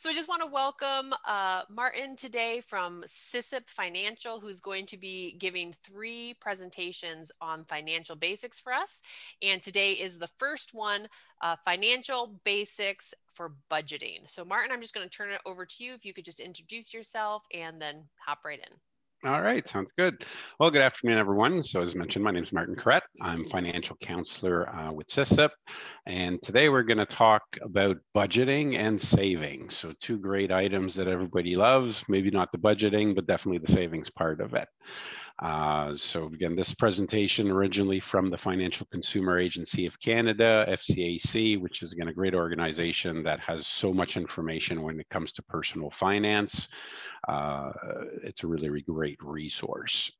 So I just want to welcome Martin today from SISIP Financial, who's going to be giving 3 presentations on financial basics for us. And today is the first one, financial basics for budgeting. So Martin, I'm just going to turn it over to you. If you could just introduce yourself and then hop right in. All right, sounds good. Well, good afternoon, everyone. So as mentioned, my name is Martin Carette. I'm financial counselor with SISIP. And today we're going to talk about budgeting and saving. So 2 great items that everybody loves, maybe not the budgeting, but definitely the savings part of it. So again, this presentation originally from the Financial Consumer Agency of Canada, FCAC, which is again a great organization that has so much information when it comes to personal finance. It's a really great resource.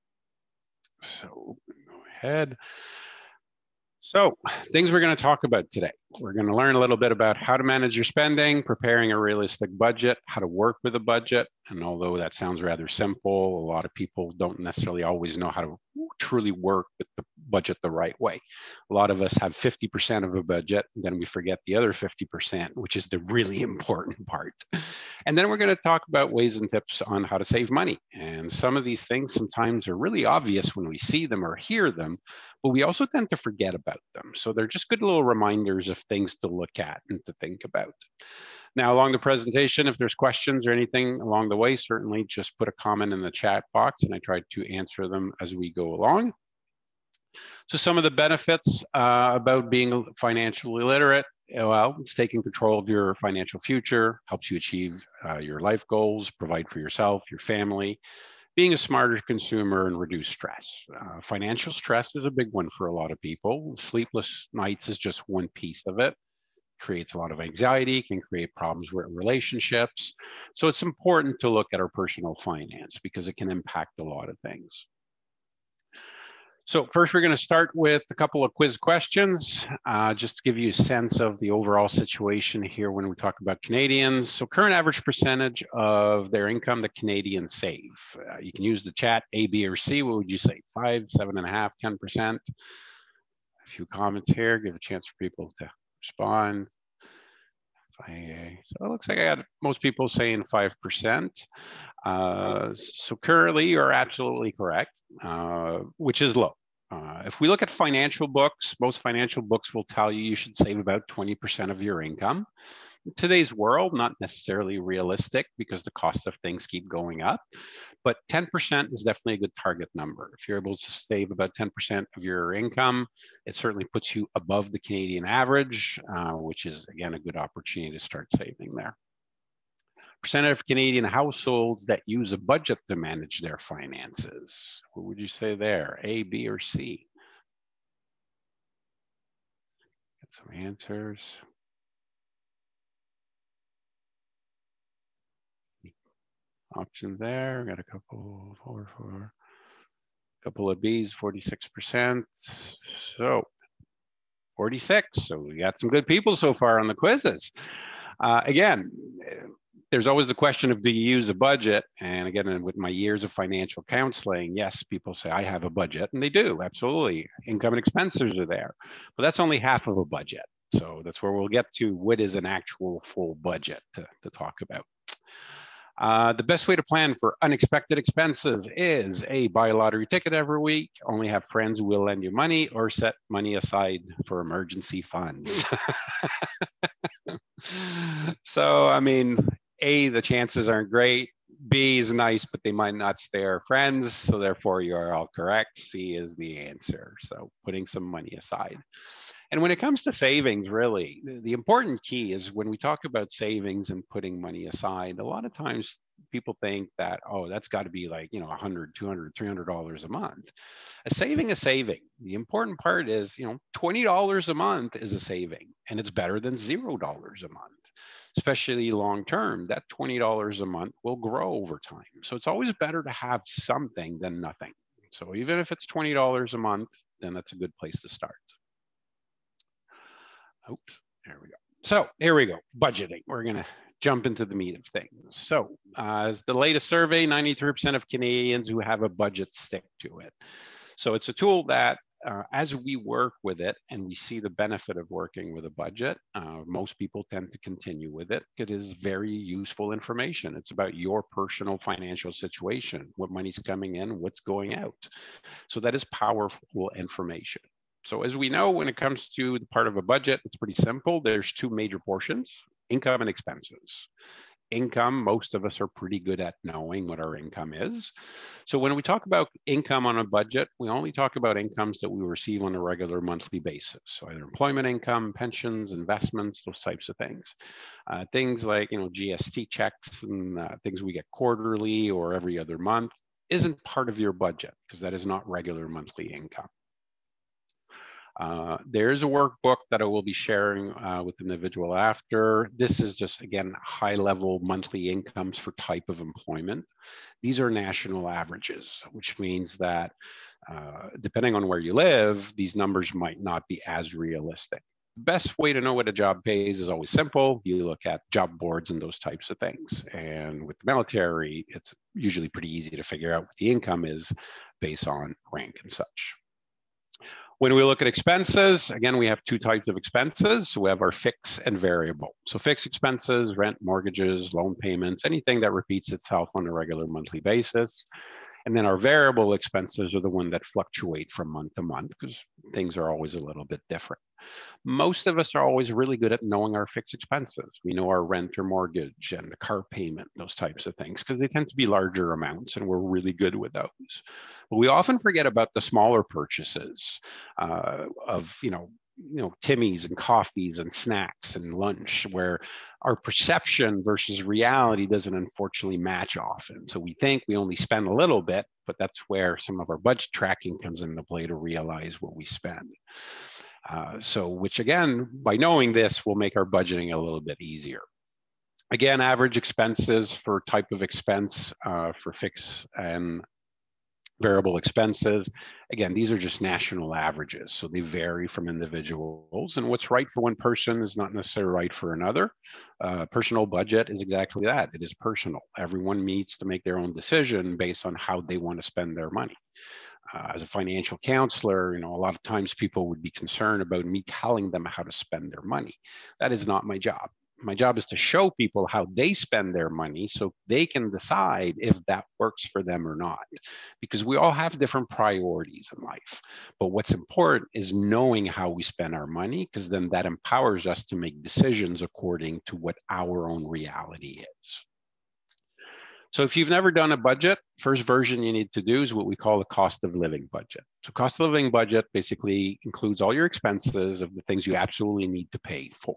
So go ahead. So things we're going to talk about today. We're going to learn a little bit about how to manage your spending, preparing a realistic budget, how to work with a budget. And although that sounds rather simple, a lot of people don't necessarily always know how to truly work with the budget the right way. A lot of us have 50% of a budget, and then we forget the other 50%, which is the really important part. And then we're going to talk about ways and tips on how to save money. And some of these things sometimes are really obvious when we see them or hear them, but we also tend to forget about them. So they're just good little reminders of things to look at and to think about. Now, along the presentation, if there's questions or anything along the way, certainly just put a comment in the chat box and I try to answer them as we go along. So some of the benefits about being financially literate, well, it's taking control of your financial future, helps you achieve your life goals, provide for yourself, your family, being a smarter consumer and reduce stress. Financial stress is a big one for a lot of people. Sleepless nights is just one piece of it. Creates a lot of anxiety, can create problems with relationships. So it's important to look at our personal finance because it can impact a lot of things. So first, we're going to start with a couple of quiz questions, just to give you a sense of the overall situation here when we talk about Canadians. So current average percentage of their income that Canadians save. You can use the chat A, B, or C. What would you say? 5, 7.5, 10%? A few comments here, give a chance for people to respond. So it looks like I got most people saying 5%. So currently you're absolutely correct, which is low. If we look at financial books, most financial books will tell you should save about 20% of your income. In today's world, not necessarily realistic because the cost of things keep going up, but 10% is definitely a good target number. If you're able to save about 10% of your income, it certainly puts you above the Canadian average, which is, again, a good opportunity to start saving there. Percentage of Canadian households that use a budget to manage their finances. What would you say there? A, B, or C? Get some answers. Option there. Got a couple, couple of B's, 46%. So 46. So we got some good people so far on the quizzes. Again, there's always the question of do you use a budget? And again, with my years of financial counseling, yes, people say I have a budget, and they do, absolutely. Income and expenses are there, but that's only half of a budget. So that's where we'll get to what is an actual full budget to talk about. The best way to plan for unexpected expenses is A, buy a lottery ticket every week, only have friends who will lend you money, or set money aside for emergency funds. So, I mean, A, the chances aren't great. B is nice, but they might not stay our friends. So therefore you are all correct. C is the answer. So putting some money aside. And when it comes to savings, really, the important key is when we talk about savings and putting money aside, a lot of times people think that, oh, that's got to be like, $100, $200, $300 a month. A saving is saving. The important part is, $20 a month is a saving, and it's better than $0 a month. Especially long term, that $20 a month will grow over time. So it's always better to have something than nothing. So even if it's $20 a month, then that's a good place to start. Oops, there we go. So here we go, budgeting. We're gonna jump into the meat of things. So as the latest survey, 93% of Canadians who have a budget stick to it. So it's a tool that as we work with it and we see the benefit of working with a budget, most people tend to continue with it. It is very useful information. It's about your personal financial situation, what money's coming in, what's going out. So that is powerful information. So as we know, when it comes to the part of a budget, it's pretty simple. There's two major portions: income and expenses. Income, most of us are pretty good at knowing what our income is. So when we talk about income on a budget, we only talk about incomes that we receive on a regular monthly basis. So either employment income, pensions, investments, those types of things. Things like, GST checks and things we get quarterly or every other month isn't part of your budget because that is not regular monthly income. There's a workbook that I will be sharing with the individual after. This is just, again, high-level monthly incomes for type of employment. These are national averages, which means that depending on where you live, these numbers might not be as realistic. The best way to know what a job pays is always simple. You look at job boards and those types of things. And with the military, it's usually pretty easy to figure out what the income is based on rank and such. When we look at expenses, again, we have two types of expenses. So we have our fixed and variable. So fixed expenses, rent, mortgages, loan payments, anything that repeats itself on a regular monthly basis. And then our variable expenses are the one that fluctuate from month to month because things are always a little bit different. Most of us are always really good at knowing our fixed expenses. We know our rent or mortgage and the car payment, those types of things, because they tend to be larger amounts and we're really good with those. But we often forget about the smaller purchases of, Timmy's and coffees and snacks and lunch, where our perception versus reality doesn't unfortunately match often. So we think we only spend a little bit, but that's where some of our budget tracking comes into play to realize what we spend. Which again, by knowing this, will make our budgeting a little bit easier. Again, average expenses for type of expense for fixed and variable expenses. Again, these are just national averages, so they vary from individuals. And what's right for one person is not necessarily right for another. Personal budget is exactly that. It is personal. Everyone needs to make their own decision based on how they want to spend their money. As a financial counselor, a lot of times people would be concerned about me telling them how to spend their money. That is not my job. My job is to show people how they spend their money so they can decide if that works for them or not. Because we all have different priorities in life. But what's important is knowing how we spend our money, because then that empowers us to make decisions according to what our own reality is. So if you've never done a budget, first version you need to do is what we call a cost of living budget. So cost of living budget basically includes all your expenses of the things you absolutely need to pay for: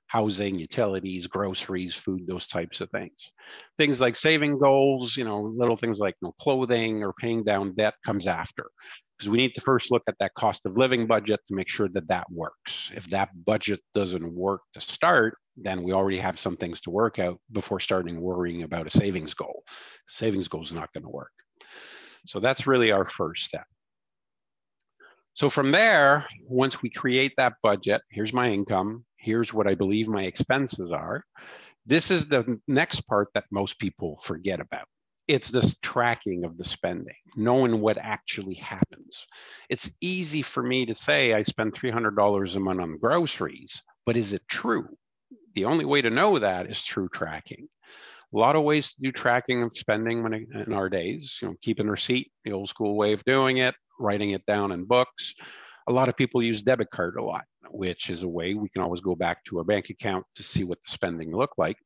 housing, utilities, groceries, food, those types of things. Things like saving goals, little things like clothing or paying down debt comes after. Because we need to first look at that cost of living budget to make sure that that works. If that budget doesn't work to start, then we already have some things to work out before starting worrying about a savings goal. Savings goal is not going to work. So that's really our first step. So from there, once we create that budget, here's my income, here's what I believe my expenses are. This is the next part that most people forget about. It's this tracking of the spending, knowing what actually happens. It's easy for me to say I spend $300 a month on groceries, but is it true? The only way to know that is through tracking. A lot of ways to do tracking of spending in our days, keeping a receipt, the old school way of doing it, writing it down in books. A lot of people use debit card a lot, which is a way we can always go back to our bank account to see what the spending looked like.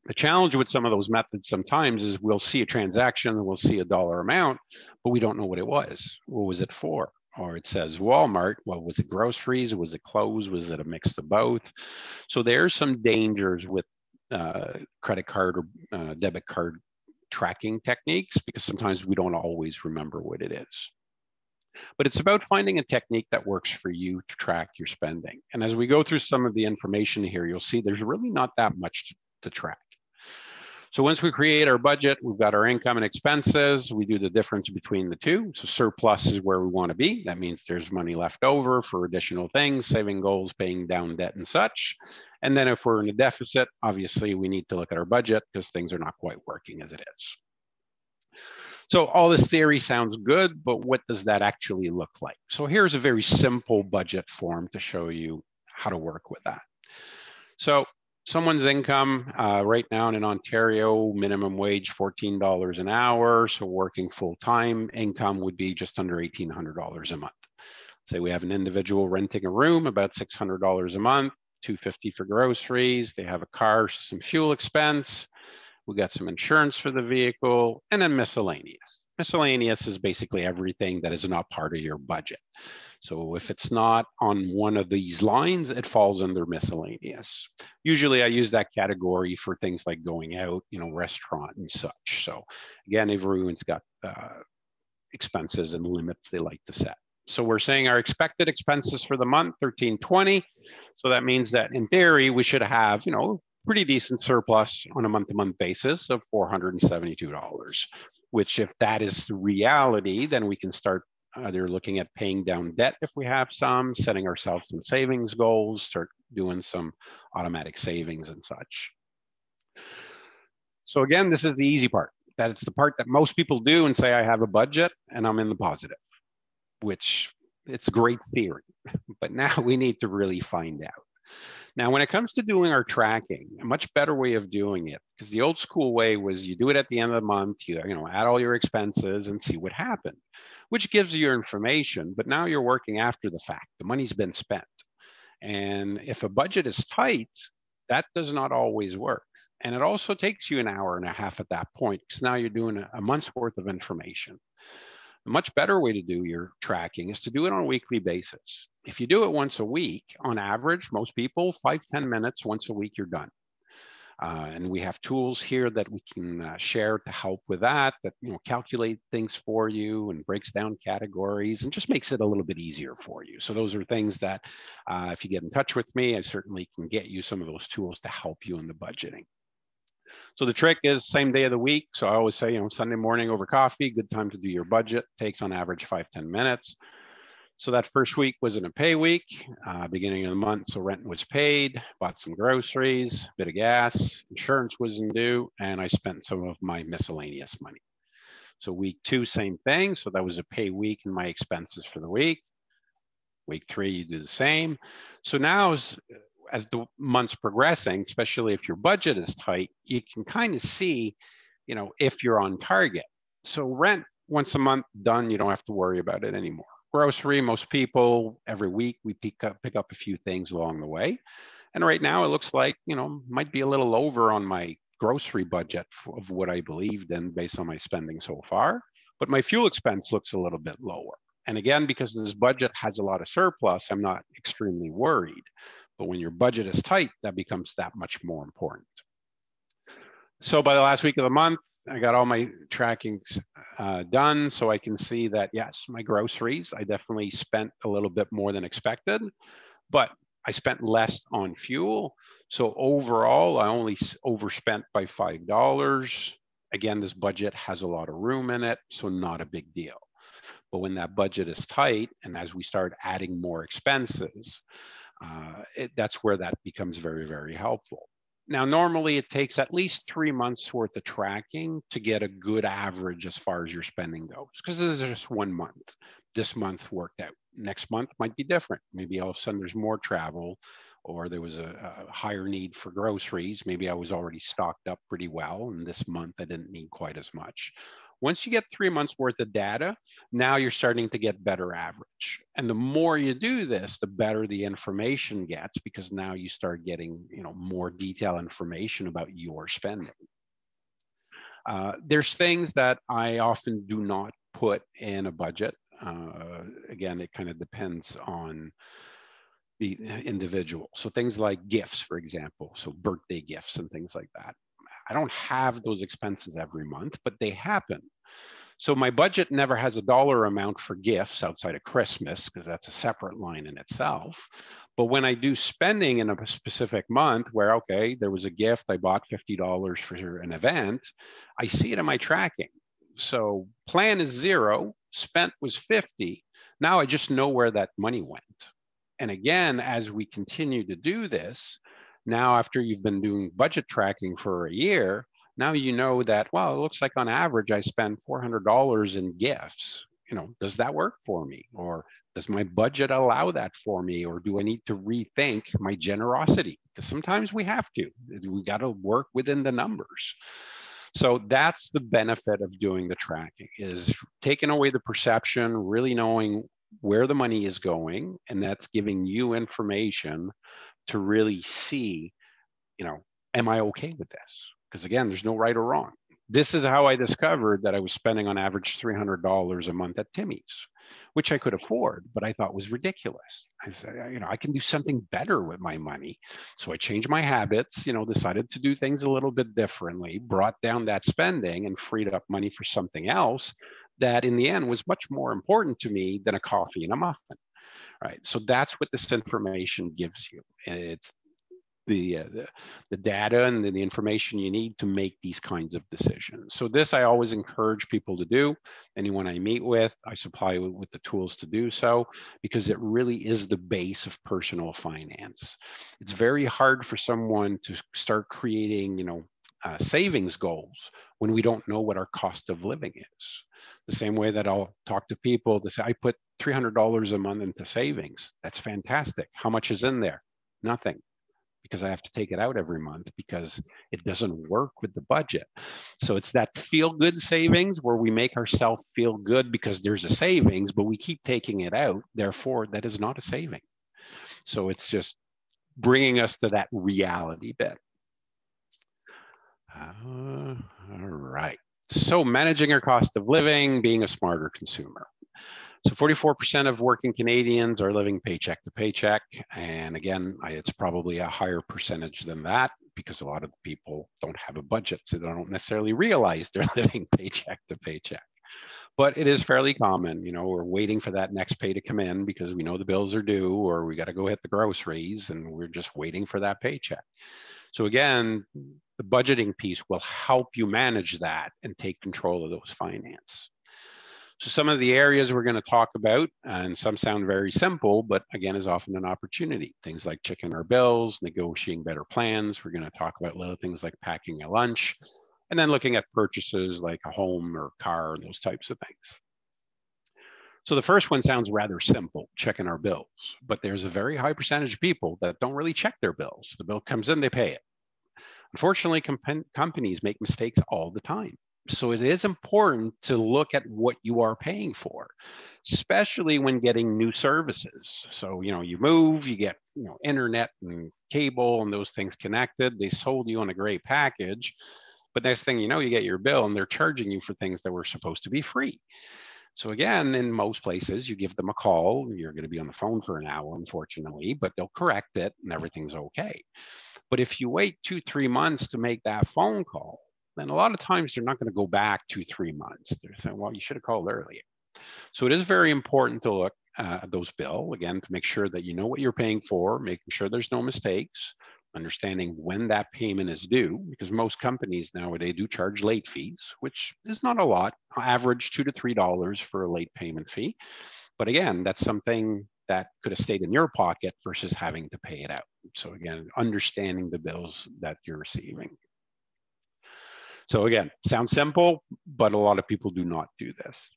The challenge with some of those methods sometimes is we'll see a transaction and we'll see a dollar amount, but we don't know what it was. What was it for? Or it says Walmart. Well, was it groceries? Was it clothes? Was it a mix of both? So there's some dangers with credit card or debit card tracking techniques, because sometimes we don't always remember what it is. But it's about finding a technique that works for you to track your spending. And as we go through some of the information here, you'll see there's really not that much to track. So once we create our budget, we've got our income and expenses. We do the difference between the two. So surplus is where we want to be. That means there's money left over for additional things, saving goals, paying down debt and such. And then if we're in a deficit, obviously we need to look at our budget because things are not quite working as it is. So all this theory sounds good, but what does that actually look like? So here's a very simple budget form to show you how to work with that. So someone's income right now in Ontario, minimum wage $14 an hour. So working full-time income would be just under $1,800 a month. Say we have an individual renting a room, about $600 a month, $250 for groceries. They have a car, some fuel expense. We got some insurance for the vehicle, and then miscellaneous. Miscellaneous is basically everything that is not part of your budget. So if it's not on one of these lines, it falls under miscellaneous. Usually I use that category for things like going out, restaurant and such. So again, everyone's got expenses and limits they like to set. So we're saying our expected expenses for the month, $1,320. So that means that in theory, we should have, pretty decent surplus on a month-to-month basis of $472, which if that is the reality, then we can start either looking at paying down debt if we have some, setting ourselves some savings goals, start doing some automatic savings and such. So again, this is the easy part. That's the part that most people do and say, I have a budget and I'm in the positive, which it's great theory, but now we need to really find out. Now, when it comes to doing our tracking, a much better way of doing it, because the old school way was you do it at the end of the month, you add all your expenses and see what happened, which gives you your information, but now you're working after the fact. The money's been spent. And if a budget is tight, that does not always work. And it also takes you an hour and a half at that point, because now you're doing a month's worth of information. A much better way to do your tracking is to do it on a weekly basis. If you do it once a week, on average, most people, 5-10 minutes once a week, you're done. And we have tools here that we can share to help with that calculate things for you and breaks down categories and just makes it a little bit easier for you. So those are things that if you get in touch with me, I certainly can get you some of those tools to help you in the budgeting. So the trick is same day of the week. So I always say, Sunday morning over coffee, good time to do your budget. Takes on average 5-10 minutes. So that first week was in a pay week, beginning of the month. So rent was paid, bought some groceries, bit of gas, insurance wasn't due, and I spent some of my miscellaneous money. So week 2, same thing. So that was a pay week and my expenses for the week. Week 3, you do the same. So now as the month's progressing, especially if your budget is tight, you can kind of see, if you're on target. So rent once a month done, you don't have to worry about it anymore. Grocery, most people, every week we pick up a few things along the way. And right now it looks like, might be a little over on my grocery budget of what I believed in based on my spending so far. But my fuel expense looks a little bit lower. And again, because this budget has a lot of surplus, I'm not extremely worried. But when your budget is tight, that becomes that much more important. So by the last week of the month, I got all my trackings done. So I can see that, yes, my groceries, I definitely spent a little bit more than expected, but I spent less on fuel. So overall, I only overspent by $5. Again, this budget has a lot of room in it, so not a big deal. But when that budget is tight, and as we start adding more expenses, that's where that becomes very, very helpful. Now, normally it takes at least 3 months worth of tracking to get a good average as far as your spending goes, because this is just 1 month. This month worked out. Next month might be different. Maybe all of a sudden there's more travel, or there was a higher need for groceries. Maybe I was already stocked up pretty well, and this month I didn't need quite as much. Once you get 3 months worth of data, now you're starting to get better average. And the more you do this, the better the information gets, because now you start getting more detailed information about your spending. There's things that I often do not put in a budget. Again, it kind of depends on the individual. So things like gifts, for example, so birthday gifts and things like that. I don't have those expenses every month, but they happen. So my budget never has a dollar amount for gifts outside of Christmas, because that's a separate line in itself. But when I do spending in a specific month where, okay, there was a gift, I bought $50 for an event, I see it in my tracking. So plan is 0, spent was 50. Now I just know where that money went. And again, as we continue to do this, now after you've been doing budget tracking for a year, Now you know that, well, it looks like on average I spend $400 in gifts. Does that work for me? Or does my budget allow that for me? Or do I need to rethink my generosity? Because sometimes we have to. We got to work within the numbers. So that's the benefit of doing the tracking, is taking away the perception, really knowing where the money is going, and that's giving you information to really see, am I okay with this? Because again, there's no right or wrong. This is how I discovered that I was spending on average $300 a month at Timmy's, which I could afford, but I thought was ridiculous. I said, I can do something better with my money. So I changed my habits, decided to do things a little bit differently, brought down that spending and freed up money for something else that in the end was much more important to me than a coffee and a muffin. Right. So that's what this information gives you. And it's the data and the information you need to make these kinds of decisions. So this I always encourage people to do. Anyone I meet with, I supply with the tools to do so, because it really is the base of personal finance. It's very hard for someone to start creating, savings goals when we don't know what our cost of living is. The same way that I'll talk to people to say, I put $300 a month into savings. That's fantastic. How much is in there? Nothing, because I have to take it out every month because it doesn't work with the budget. So it's that feel good savings where we make ourselves feel good because there's a savings, but we keep taking it out. Therefore, that is not a saving. So it's just bringing us to that reality bit. All right. So managing our cost of living, being a smarter consumer. So 44% of working Canadians are living paycheck to paycheck. And again, it's probably a higher percentage than that because a lot of people don't have a budget, so they don't necessarily realize they're living paycheck to paycheck. But it is fairly common, we're waiting for that next pay to come in because we know the bills are due, or we got to go hit the groceries and we're just waiting for that paycheck. So again, the budgeting piece will help you manage that and take control of those finances. So some of the areas we're going to talk about, and some sound very simple, but again, is often an opportunity. Things like checking our bills, negotiating better plans. We're going to talk about little things like packing a lunch, and then looking at purchases like a home or car and those types of things. So the first one sounds rather simple, checking our bills, but there's a very high percentage of people that don't really check their bills. The bill comes in, they pay it. Unfortunately, companies make mistakes all the time. So it is important to look at what you are paying for, especially when getting new services. So, you move, you get, internet and cable and those things connected. They sold you on a great package, but next thing you know, you get your bill and they're charging you for things that were supposed to be free. So again, in most places, you give them a call. You're going to be on the phone for an hour, unfortunately, but they'll correct it and everything's okay. But if you wait 2-3 months to make that phone call, then a lot of times they're not going to go back 2-3 months. They're saying, well, you should have called earlier. So it is very important to look at those bills, again, to make sure that you know what you're paying for, making sure there's no mistakes, understanding when that payment is due, because most companies nowadays do charge late fees, which is not a lot, average $2 to $3 for a late payment fee. But again, that's something that could have stayed in your pocket versus having to pay it out. So again, understanding the bills that you're receiving. So again, sounds simple, but a lot of people do not do this.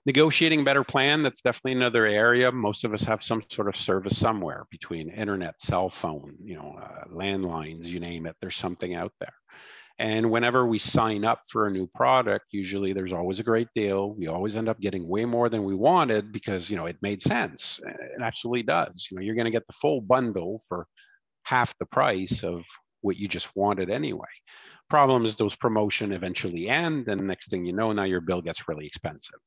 Negotiating better plan, that's definitely another area. Most of us have some sort of service somewhere between internet, cell phone, landlines, you name it, there's something out there. And whenever we sign up for a new product, usually there's always a great deal. We always end up getting way more than we wanted because, it made sense. It absolutely does. You're going to get the full bundle for half the price of what you just wanted anyway. Problem is those promotions eventually end, and next thing you know, now your bill gets really expensive.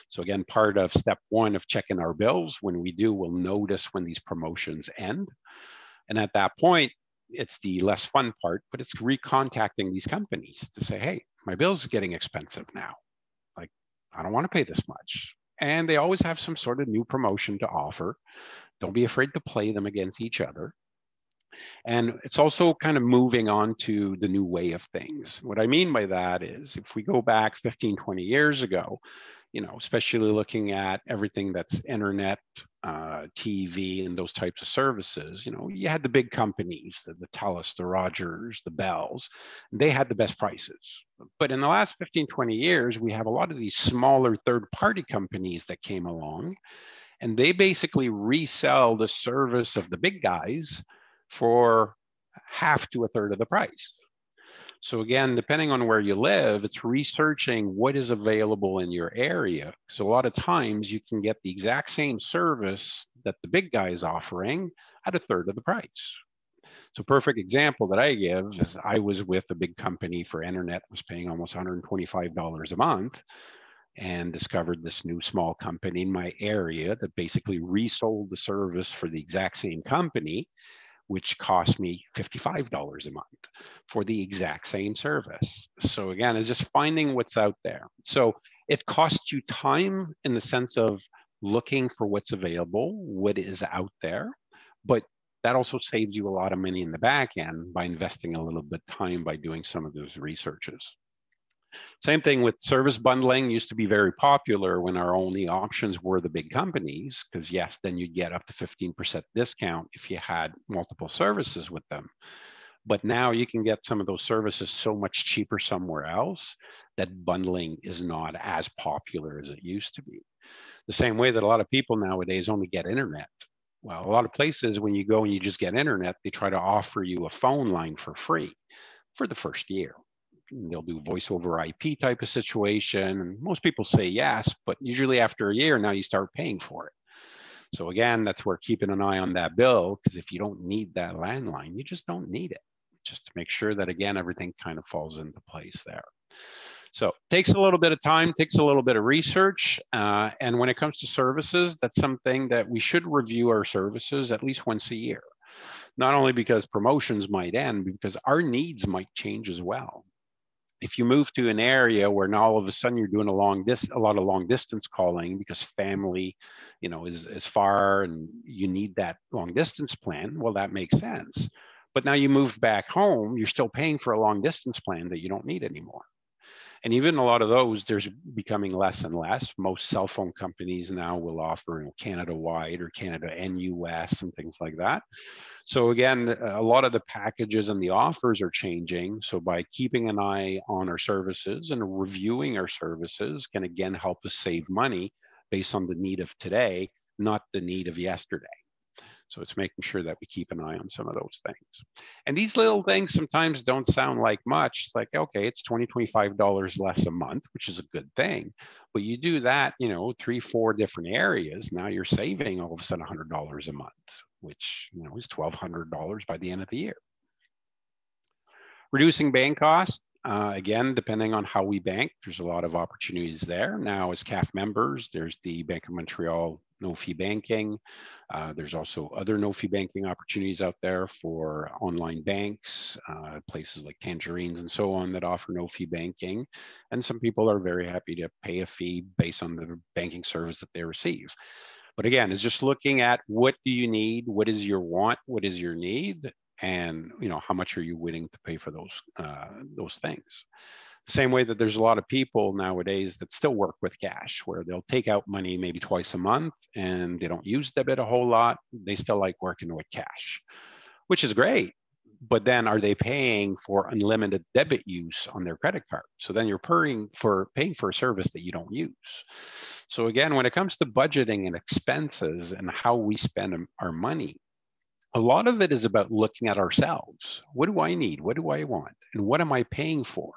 So again, part of step one of checking our bills, when we do, we'll notice when these promotions end. And at that point, it's the less fun part, but it's recontacting these companies to say, hey, my bill's getting expensive now. Like, I don't want to pay this much. And they always have some sort of new promotion to offer. Don't be afraid to play them against each other. And it's also kind of moving on to the new way of things. What I mean by that is if we go back 15, 20 years ago, especially looking at everything that's internet, TV, and those types of services. You had the big companies, the TELUS, the Rogers, the Bells. They had the best prices. But in the last 15, 20 years, we have a lot of these smaller third-party companies that came along, and they basically resell the service of the big guys for half to a third of the price. So again, depending on where you live, it's researching what is available in your area. Because a lot of times you can get the exact same service that the big guy is offering at a third of the price. So perfect example that I give is I was with a big company for internet, was paying almost $125 a month, and discovered this new small company in my area that basically resold the service for the exact same company, which cost me $55 a month for the exact same service. So again, it's just finding what's out there. So it costs you time in the sense of looking for what's available, what is out there, but that also saves you a lot of money in the back end by investing a little bit of time by doing some of those researches. Same thing with service bundling. Used to be very popular when our only options were the big companies, because yes, then you'd get up to 15% discount if you had multiple services with them. But now you can get some of those services so much cheaper somewhere else that bundling is not as popular as it used to be. The same way that a lot of people nowadays only get internet. Well, a lot of places, when you go and you just get internet, they try to offer you a phone line for free for the first year. They'll do voice over IP type of situation. And most people say yes, but usually after a year, now you start paying for it. So again, that's where keeping an eye on that bill, because if you don't need that landline, you just don't need it. Just to make sure that, again, everything kind of falls into place there. So it takes a little bit of time, takes a little bit of research. And when it comes to services, that's something that we should review our services at least once a year. Not only because promotions might end, but because our needs might change as well. If you move to an area where now all of a sudden you're doing a lot of long distance calling because family, is far and you need that long distance plan, well, that makes sense. But now you moved back home, you're still paying for a long distance plan that you don't need anymore. And even a lot of those, there's becoming less and less. Most cell phone companies now will offer Canada-wide or Canada and US and things like that. So again, a lot of the packages and the offers are changing. So by keeping an eye on our services and reviewing our services can again help us save money based on the need of today, not the need of yesterday. So it's making sure that we keep an eye on some of those things. And these little things sometimes don't sound like much. It's like, okay, it's $20, $25 less a month, which is a good thing. But you do that, 3, 4 different areas. Now you're saving all of a sudden $100 a month, which is $1,200 by the end of the year. Reducing bank costs. Again, depending on how we bank, there's a lot of opportunities there. Now, as CAF members, there's the Bank of Montreal no-fee banking. There's also other no-fee banking opportunities out there for online banks, places like Tangerines and so on that offer no-fee banking. And some people are very happy to pay a fee based on the banking service that they receive. But again, it's just looking at what do you need, what is your want, what is your need, and how much are you willing to pay for those things. Same way that there's a lot of people nowadays that still work with cash, where they'll take out money maybe twice a month and they don't use debit a whole lot. They still like working with cash, which is great. But then are they paying for unlimited debit use on their credit card? So then you're paying for a service that you don't use. So again, when it comes to budgeting and expenses and how we spend our money, a lot of it is about looking at ourselves. What do I need? What do I want? And what am I paying for?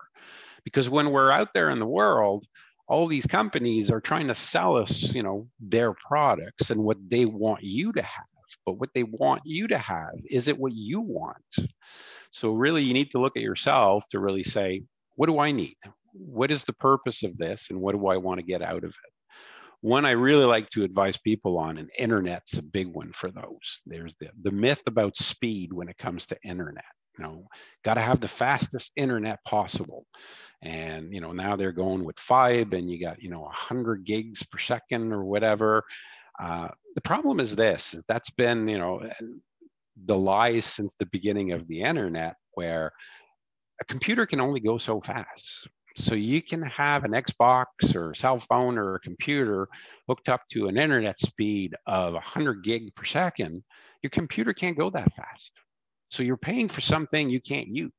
Because when we're out there in the world, all these companies are trying to sell us, their products and what they want you to have. But what they want you to have, is it what you want? So really, you need to look at yourself to really say, what do I need? What is the purpose of this? And what do I want to get out of it? One I really like to advise people on, and internet's a big one for those. There's the myth about speed when it comes to internet. Got to have the fastest internet possible. And, now they're going with 5 and you got, 100 gigs per second or whatever. The problem is this, that's been, the lie since the beginning of the internet, where a computer can only go so fast. So you can have an Xbox or a cell phone or a computer hooked up to an internet speed of 100 gig per second. Your computer can't go that fast. So you're paying for something you can't use.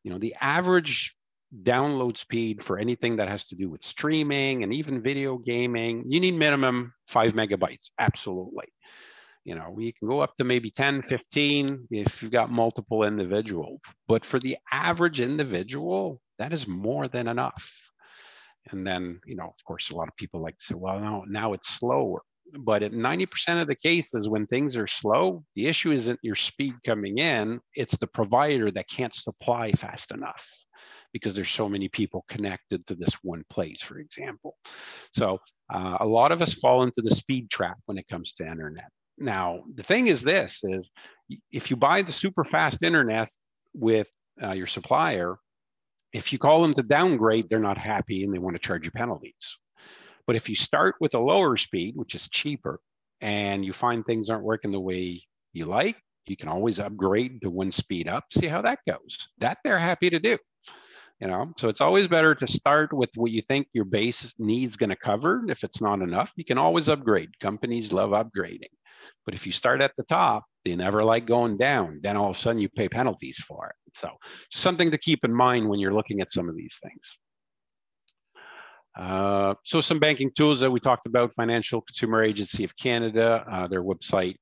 The average download speed for anything that has to do with streaming and even video gaming, you need minimum 5 megabytes. Absolutely. You can go up to maybe 10, 15 if you've got multiple individuals. But for the average individual, that is more than enough. And then, of course, a lot of people like to say, well, no, now it's slower. But at 90% of the cases, when things are slow, the issue isn't your speed coming in, it's the provider that can't supply fast enough because there's so many people connected to this one place, for example. So a lot of us fall into the speed trap when it comes to internet. Now, the thing is this, is if you buy the super fast internet with your supplier, if you call them to downgrade, they're not happy and they want to charge you penalties. But if you start with a lower speed, which is cheaper, and you find things aren't working the way you like, you can always upgrade to one speed up, see how that goes. That they're happy to do. So it's always better to start with what you think your base needs going to cover. If it's not enough, you can always upgrade. Companies love upgrading. But if you start at the top, they never like going down. Then all of a sudden you pay penalties for it. So something to keep in mind when you're looking at some of these things. So some banking tools that we talked about, Financial Consumer Agency of Canada, their website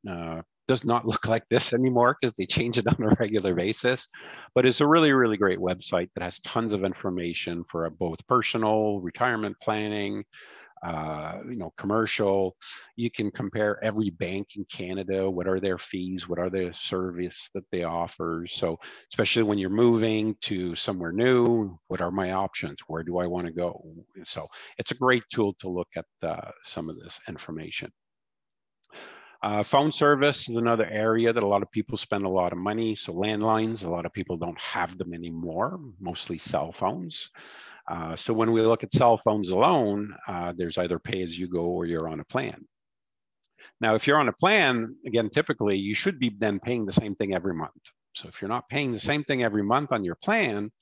does not look like this anymore because they change it on a regular basis, but it's a really, really great website that has tons of information for both personal, retirement planning, commercial. You can compare every bank in Canada. What are their fees? What are the service that they offer? So especially when you're moving to somewhere new, what are my options? Where do I want to go? So it's a great tool to look at some of this information. Phone service is another area that a lot of people spend a lot of money. So landlines, a lot of people don't have them anymore, mostly cell phones. So when we look at cell phones alone, there's either pay as you go or you're on a plan. Now, if you're on a plan, again, typically you should be then paying the same thing every month. So if you're not paying the same thing every month on your plan,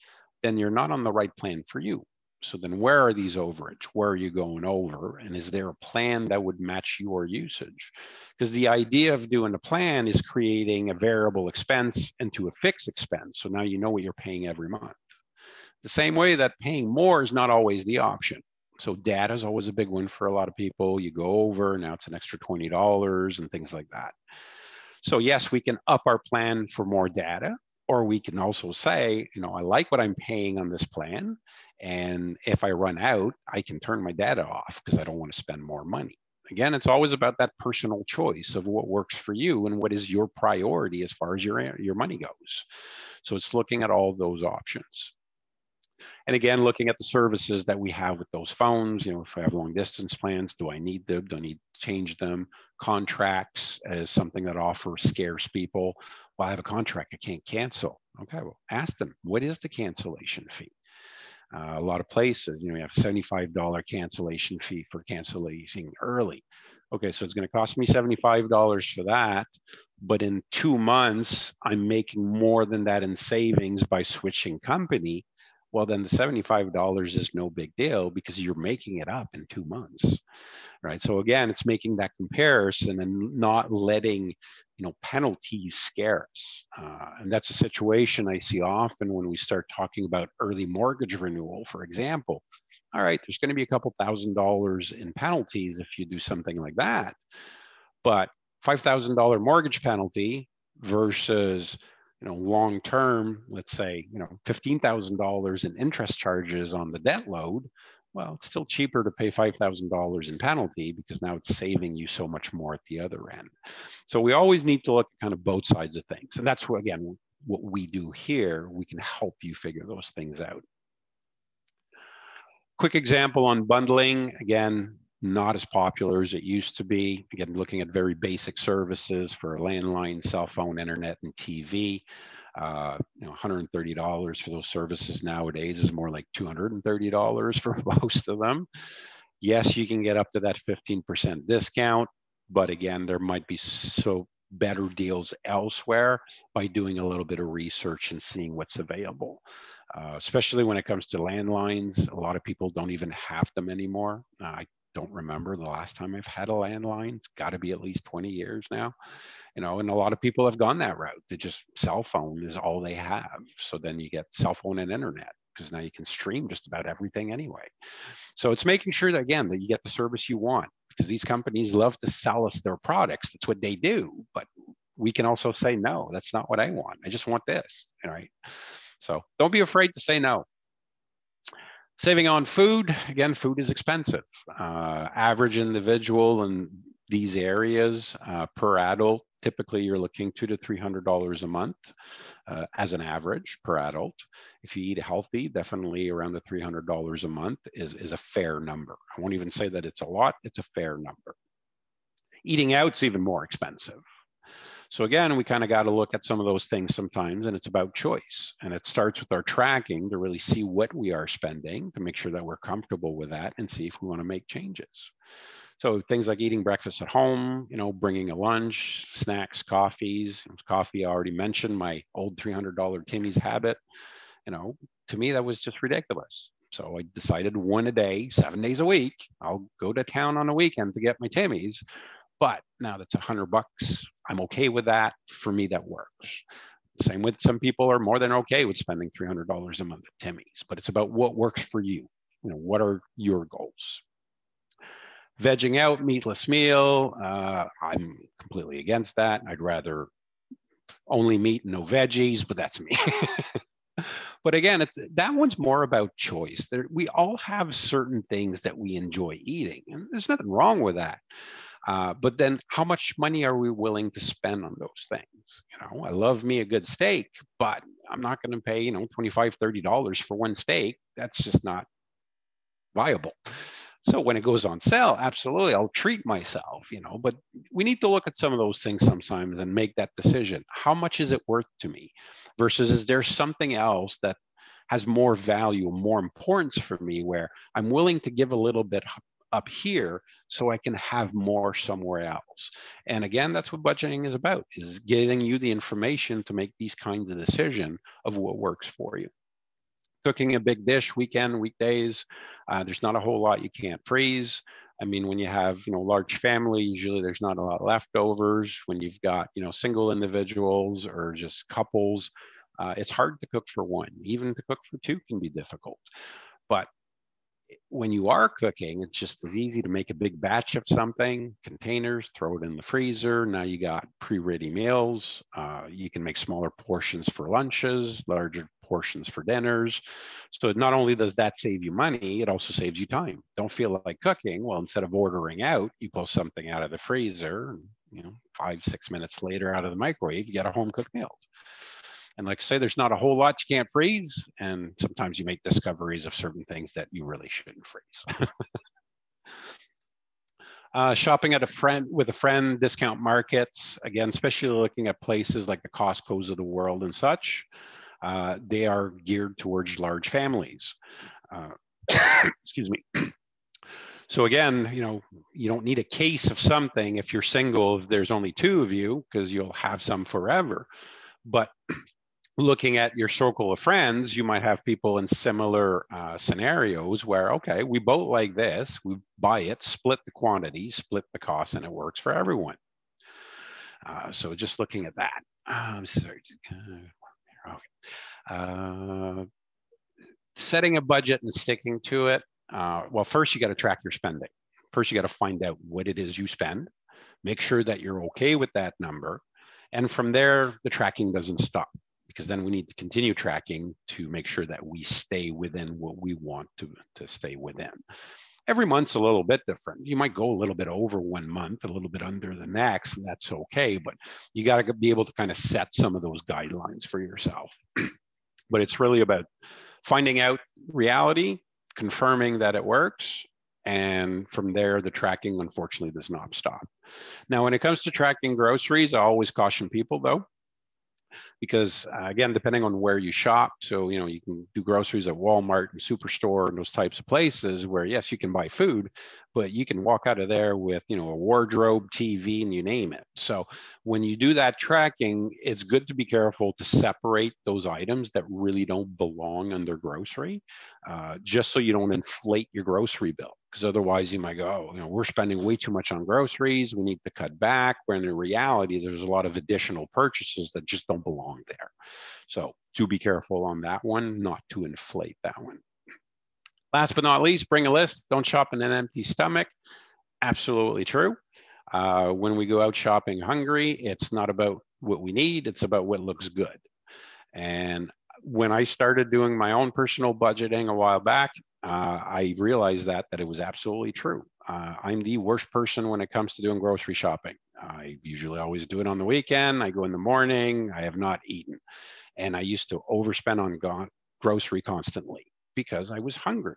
then you're not on the right plan for you. So then where are these overage? Where are you going over? And is there a plan that would match your usage? Because the idea of doing a plan is creating a variable expense into a fixed expense. So now you know what you're paying every month. The same way that paying more is not always the option. So data is always a big one for a lot of people. You go over, now it's an extra $20 and things like that. So yes, we can up our plan for more data, or we can also say, I like what I'm paying on this plan. And if I run out, I can turn my data off because I don't want to spend more money. Again, it's always about that personal choice of what works for you and what is your priority as far as your money goes. So it's looking at all those options. And again, looking at the services that we have with those phones, if I have long distance plans, do I need them? Do I need to change them? Contracts is something that offers scarce people. Well, I have a contract, I can't cancel. Okay, well, ask them, what is the cancellation fee? A lot of places, you have a $75 cancellation fee for canceling early. Okay, so it's going to cost me $75 for that, but in 2 months, I'm making more than that in savings by switching company. Well, then the $75 is no big deal because you're making it up in 2 months, right? So again, it's making that comparison and not letting penalties scare us. And that's a situation I see often when we start talking about early mortgage renewal, for example. All right, there's going to be a couple $1,000s in penalties if you do something like that. But $5,000 mortgage penalty versus long-term, let's say, $15,000 in interest charges on the debt load, well, it's still cheaper to pay $5,000 in penalty because now it's saving you so much more at the other end. So we always need to look at kind of both sides of things. And that's what, again, what we do here. We can help you figure those things out. Quick example on bundling, again, not as popular as it used to be. Again, looking at very basic services for landline, cell phone, internet, and TV. $130 for those services nowadays is more like $230 for most of them. Yes, you can get up to that 15% discount, but again, there might be so better deals elsewhere by doing a little bit of research and seeing what's available. Especially when it comes to landlines, a lot of people don't even have them anymore. I don't remember the last time I've had a landline. It's got to be at least 20 years now, and a lot of people have gone that route. They just cell phone is all they have. So then you get cell phone and internet, because now you can stream just about everything anyway. So it's making sure that, again, that you get the service you want, because these companies love to sell us their products. That's what they do. But we can also say, no, that's not what I want. I just want this, right? So don't be afraid to say no. Saving on food, again, food is expensive. Average individual in these areas per adult, typically you're looking $200 to $300 a month as an average per adult. If you eat healthy, definitely around the $300 a month is a fair number. I won't even say that it's a lot, it's a fair number. Eating out's even more expensive. So again, we kind of got to look at some of those things sometimes, and it's about choice. And it starts with our tracking to really see what we are spending, to make sure that we're comfortable with that, and see if we want to make changes. So things like eating breakfast at home, bringing a lunch, snacks, coffees. Coffee, I already mentioned my old $300 Timmy's habit. To me, that was just ridiculous. So I decided one a day, 7 days a week, I'll go to town on a weekend to get my Timmy's. But now that's $100. I'm okay with that. For me, that works. Same with some people are more than okay with spending $300 a month at Timmy's, but it's about what works for you. What are your goals? Vegging out, meatless meal. I'm completely against that. I'd rather only meat and no veggies, but that's me. But again, that one's more about choice. We all have certain things that we enjoy eating, and there's nothing wrong with that. But then how much money are we willing to spend on those things? I love me a good steak, but I'm not going to pay, $25, $30 for one steak. That's just not viable. So when it goes on sale, absolutely, I'll treat myself, but we need to look at some of those things sometimes and make that decision. How much is it worth to me? Versus, is there something else that has more value, more importance for me, where I'm willing to give a little bit up here so I can have more somewhere else? And again, that's what budgeting is about, is getting you the information to make these kinds of decisions of what works for you. Cooking a big dish weekend, weekdays, there's not a whole lot you can't freeze. I mean, when you have, large family, usually there's not a lot leftovers. When you've got, single individuals or just couples, it's hard to cook for one. Even to cook for two can be difficult. But when you are cooking, it's just as easy to make a big batch of something, containers, throw it in the freezer. Now you got pre-ready meals. You can make smaller portions for lunches, larger portions for dinners. So not only does that save you money, it also saves you time. Don't feel like cooking. Well, instead of ordering out, you pull something out of the freezer, and 5-6 minutes later out of the microwave, you get a home cooked meal. And like I say, there's not a whole lot you can't freeze. And sometimes you make discoveries of certain things that you really shouldn't freeze. Shopping with a friend, discount markets, again, especially looking at places like the Costco's of the world and such. They are geared towards large families. Excuse me. So again, you don't need a case of something if you're single, if there's only two of you, because you'll have some forever. But looking at your circle of friends, you might have people in similar scenarios where, okay, we both like this, we buy it, split the quantity, split the cost, and it works for everyone. So just looking at that. Setting a budget and sticking to it. Well, first you got to track your spending. First, you got to find out what it is you spend. Make sure that you're okay with that number. And from there, the tracking doesn't stop, because then we need to continue tracking to make sure that we stay within what we want to stay within. Every month's a little bit different. You might go a little bit over 1 month, a little bit under the next, and that's okay. But you got to be able to kind of set some of those guidelines for yourself. But it's really about finding out reality, confirming that it works, and from there, the tracking, unfortunately, does not stop. Now, when it comes to tracking groceries, I always caution people, though, because again, depending on where you shop, so you can do groceries at Walmart and Superstore and those types of places where yes, you can buy food, but you can walk out of there with a wardrobe, TV, and you name it. So when you do that tracking, it's good to be careful to separate those items that really don't belong under grocery, just so you don't inflate your grocery bill. Because otherwise you might go, oh, we're spending way too much on groceries, we need to cut back, when in reality, there's a lot of additional purchases that just don't belong there. So do be careful on that one, not to inflate that one. Last but not least, bring a list. Don't shop in an empty stomach. Absolutely true. When we go out shopping hungry, it's not about what we need, it's about what looks good. And when I started doing my own personal budgeting a while back, I realized that it was absolutely true. I'm the worst person when it comes to doing grocery shopping. I usually always do it on the weekend. I go in the morning. I have not eaten. And I used to overspend on grocery constantly because I was hungry.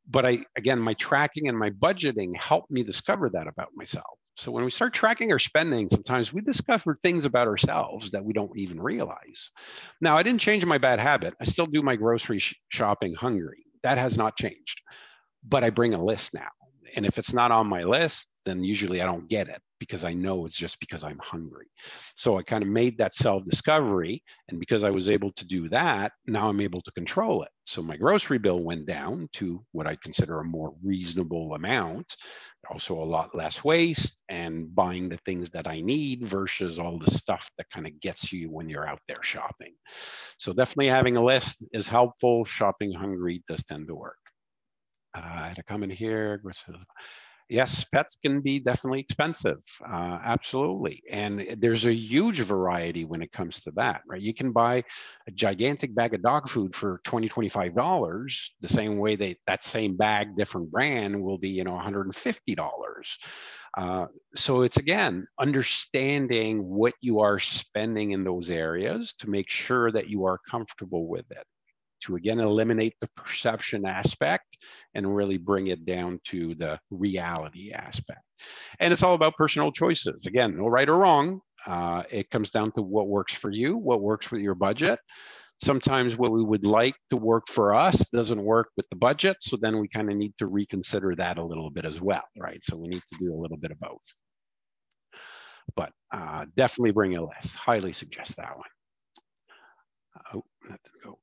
But again, my tracking and my budgeting helped me discover that about myself. So when we start tracking our spending, sometimes we discover things about ourselves that we don't even realize. Now, I didn't change my bad habit. I still do my grocery shopping hungry. That has not changed, but I bring a list now. And if it's not on my list, then usually I don't get it because I know it's just because I'm hungry. So I kind of made that self-discovery. And because I was able to do that, now I'm able to control it. So my grocery bill went down to what I consider a more reasonable amount, also a lot less waste, and buying the things that I need versus all the stuff that kind of gets you when you're out there shopping. So definitely having a list is helpful. Shopping hungry does tend to work. I had a comment here. Yes, pets can be definitely expensive. Absolutely. And there's a huge variety when it comes to that, right? You can buy a gigantic bag of dog food for $20, $25, the same way that same bag, different brand, will be, $150. So it's, again, understanding what you are spending in those areas to make sure that you are comfortable with it, to again eliminate the perception aspect and really bring it down to the reality aspect. And it's all about personal choices. Again, no right or wrong. It comes down to what works for you, what works with your budget. Sometimes what we would like to work for us doesn't work with the budget. So then we kind of need to reconsider that a little bit as well, right? So we need to do a little bit of both. But definitely bring a list. Highly suggest that one. Oh, that didn't go.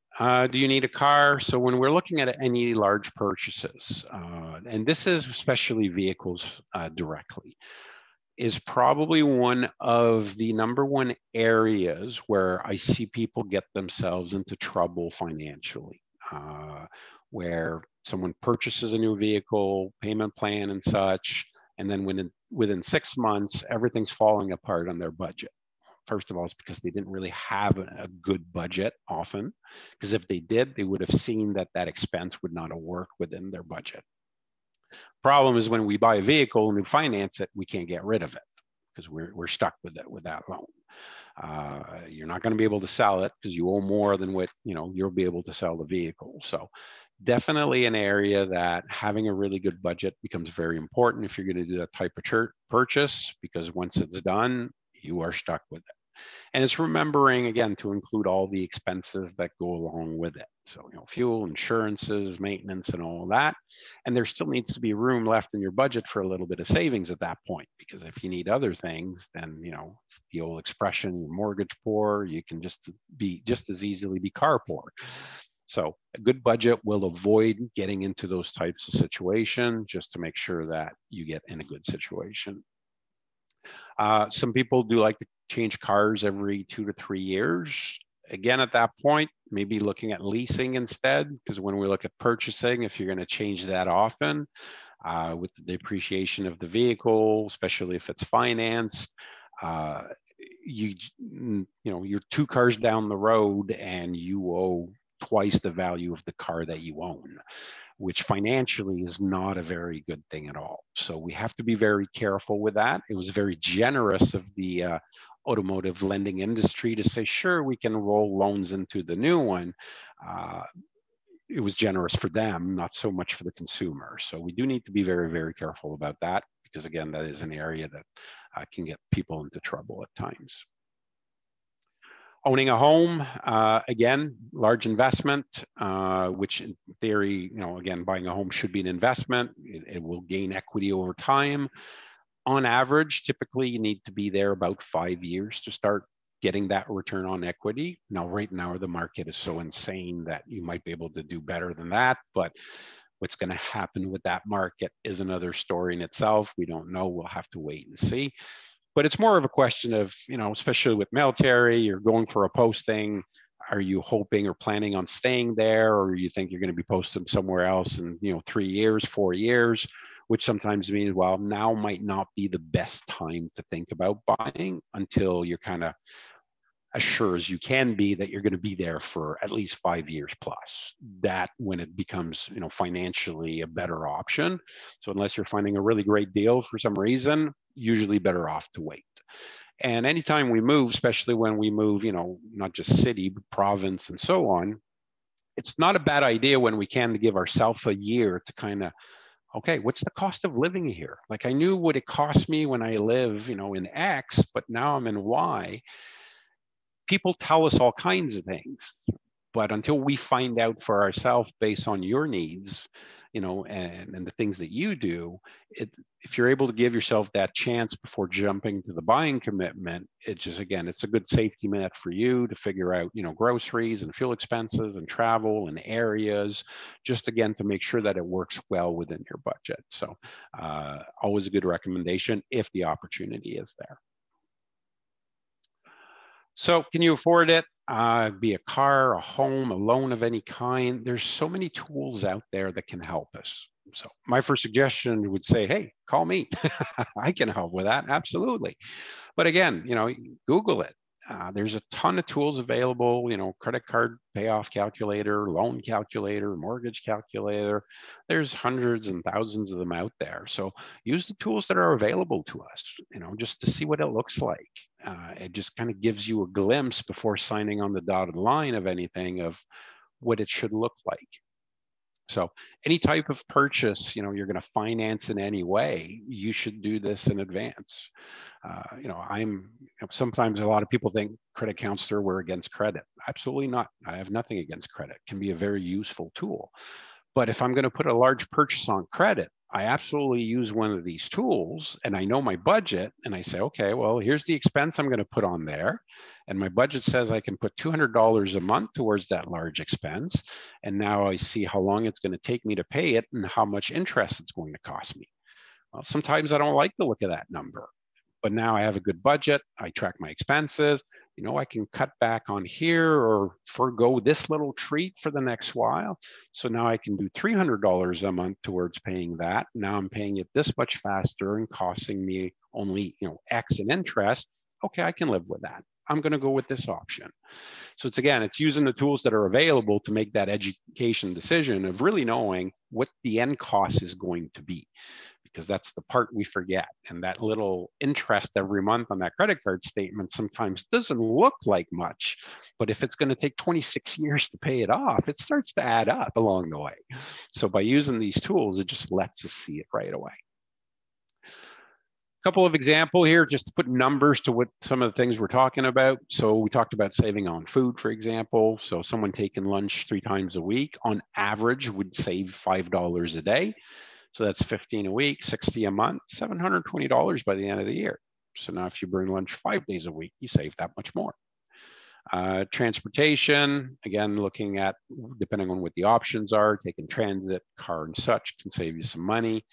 Do you need a car? So when we're looking at any large purchases, and this is especially vehicles directly, is probably one of the number one areas where I see people get themselves into trouble financially, where someone purchases a new vehicle, payment plan and such, and then within 6 months, everything's falling apart on their budget. First of all, it's because they didn't really have a good budget often, because if they did, they would have seen that expense would not have worked within their budget. Problem is when we buy a vehicle and we finance it, we can't get rid of it because we're stuck with it, with that loan. You're not going to be able to sell it because you owe more than what you'll be able to sell the vehicle. So definitely an area that having a really good budget becomes very important if you're going to do that type of purchase, because once it's done, you are stuck with it. And it's remembering, again, to include all the expenses that go along with it. So, fuel, insurances, maintenance, and all of that. And there still needs to be room left in your budget for a little bit of savings at that point, because if you need other things, then, the old expression, you're mortgage poor, you can just as easily be car poor. So a good budget will avoid getting into those types of situations, just to make sure that you get in a good situation. Some people do like to change cars every 2 to 3 years. Again, at that point, maybe looking at leasing instead, because when we look at purchasing, if you're going to change that often, with the depreciation of the vehicle, especially if it's financed, you're 2 cars down the road and you owe twice the value of the car that you own, which financially is not a very good thing at all. So we have to be very careful with that. It was very generous of the automotive lending industry to say, sure, we can roll loans into the new one. It was generous for them, not so much for the consumer. So we do need to be very, very careful about that, because again, that is an area that can get people into trouble at times. Owning a home, again, large investment, which in theory, again, buying a home should be an investment. It will gain equity over time. On average, typically you need to be there about 5 years to start getting that return on equity. Now, right now, the market is so insane that you might be able to do better than that, but what's going to happen with that market is another story in itself. We don't know. We'll have to wait and see. But it's more of a question of, especially with military, you're going for a posting. Are you hoping or planning on staying there, or you think you're going to be posted somewhere else in 3 years, 4 years, which sometimes means, well, now might not be the best time to think about buying until you're kind of as sure as you can be that you're going to be there for at least 5 years plus. That when it becomes, financially a better option. So unless you're finding a really great deal for some reason, usually better off to wait. And anytime we move, especially when we move, not just city, but province and so on, it's not a bad idea when we can to give ourselves a year to kind of, okay, what's the cost of living here? Like I knew what it cost me when I live, in X, but now I'm in Y. People tell us all kinds of things, but until we find out for ourselves based on your needs, and the things that you do, if you're able to give yourself that chance before jumping to the buying commitment, it's a good safety net for you to figure out, groceries and fuel expenses and travel and areas, just again, to make sure that it works well within your budget. So always a good recommendation if the opportunity is there. So can you afford it? Be a car, a home, a loan of any kind. There's so many tools out there that can help us. So my first suggestion would say, hey, call me. I can help with that, absolutely. But again, Google it. There's a ton of tools available, credit card payoff calculator, loan calculator, mortgage calculator. There's hundreds and thousands of them out there. So use the tools that are available to us, just to see what it looks like. It just kind of gives you a glimpse before signing on the dotted line of anything of what it should look like. So any type of purchase, you're going to finance in any way, you should do this in advance. Sometimes a lot of people think credit counselor, we're against credit. Absolutely not. I have nothing against credit. It can be a very useful tool. But if I'm going to put a large purchase on credit, I absolutely use one of these tools and I know my budget and I say, okay, well, here's the expense I'm going to put on there. And my budget says I can put $200 a month towards that large expense. And now I see how long it's going to take me to pay it and how much interest it's going to cost me. Well, sometimes I don't like the look of that number, but now I have a good budget. I track my expenses. I can cut back on here or forego this little treat for the next while. So now I can do $300 a month towards paying that. Now I'm paying it this much faster and costing me only, X in interest. Okay, I can live with that. I'm going to go with this option. So it's using the tools that are available to make that education decision of really knowing what the end cost is going to be, because that's the part we forget. And that little interest every month on that credit card statement sometimes doesn't look like much, but if it's going to take 26 years to pay it off, it starts to add up along the way. So by using these tools, it just lets us see it right away. Couple of examples here, just to put numbers to what some of the things we're talking about. So we talked about saving on food, for example. So someone taking lunch 3 times a week on average would save $5 a day. So that's 15 a week, 60 a month, $720 by the end of the year. So now if you bring lunch 5 days a week, you save that much more. Transportation, again, looking at, depending on what the options are, taking transit, car and such can save you some money.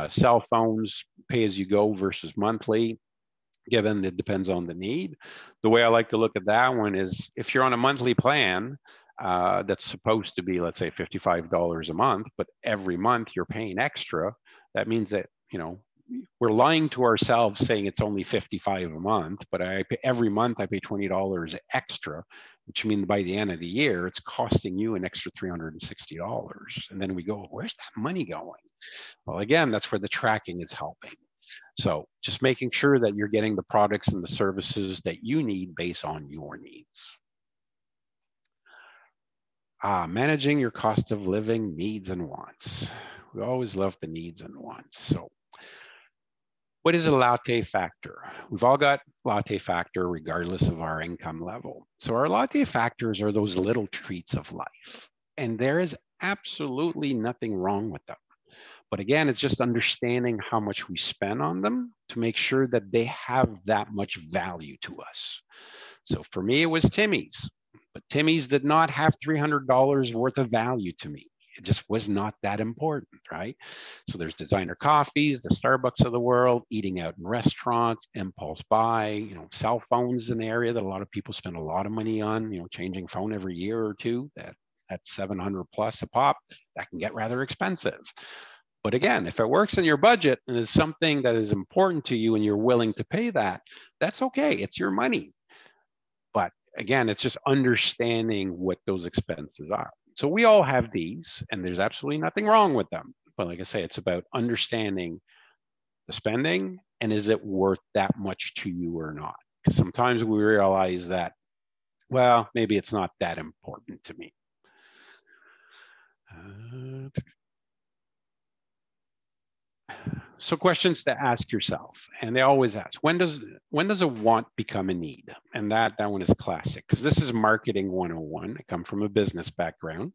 Cell phones, pay as you go versus monthly, given it depends on the need. The way I like to look at that one is if you're on a monthly plan, that's supposed to be, let's say, $55 a month, but every month you're paying extra. That means that, we're lying to ourselves saying it's only $55 a month, but every month I pay $20 extra, which means by the end of the year, it's costing you an extra $360. And then we go, where's that money going? Well, again, that's where the tracking is helping. So just making sure that you're getting the products and the services that you need based on your needs. Managing your cost of living needs and wants. We always love the needs and wants. So What is a latte factor? We've all got latte factor regardless of our income level. So our latte factors are those little treats of life. And there is absolutely nothing wrong with them. But again, it's just understanding how much we spend on them to make sure that they have that much value to us. So for me, it was Timmy's, but Timmy's did not have $300 worth of value to me. It just was not that important, right? So there's designer coffees, the Starbucks of the world, eating out in restaurants, impulse buy, cell phones is an area that a lot of people spend a lot of money on, changing phone every year or two, that's 700 plus a pop, that can get rather expensive. But again, if it works in your budget and it's something that is important to you and you're willing to pay that, that's okay, it's your money. But again, it's just understanding what those expenses are. So we all have these, and there's absolutely nothing wrong with them. But like I say, it's about understanding the spending and is it worth that much to you or not? Because sometimes we realize that, well, maybe it's not that important to me. So questions to ask yourself, and they always ask, when does a want become a need? And that one is classic, because this is marketing 101. I come from a business background.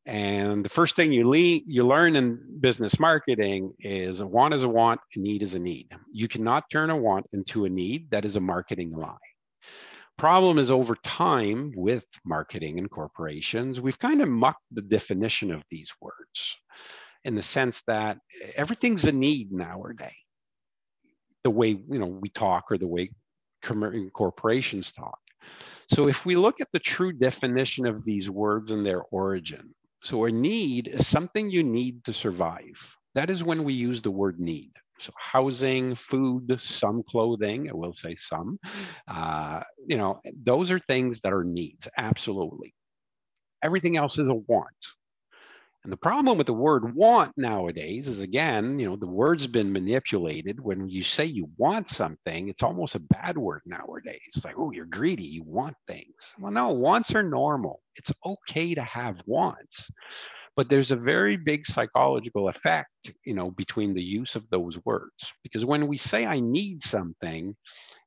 And the first thing you learn in business marketing is a want is a want, a need is a need. You cannot turn a want into a need. That is a marketing lie. Problem is, over time with marketing and corporations, we've kind of mucked the definition of these words, in the sense that everything's a need nowadays. The way we talk, or the way corporations talk. So if we look at the true definition of these words and their origin, so a need is something you need to survive. That is when we use the word need. So housing, food, some clothing, I will say some, those are things that are needs, absolutely. Everything else is a want. And the problem with the word want nowadays is, again, the word's been manipulated. When you say you want something, it's almost a bad word nowadays. It's like, oh, you're greedy, you want things. Well, no, wants are normal. It's okay to have wants. But there's a very big psychological effect, between the use of those words. Because when we say I need something,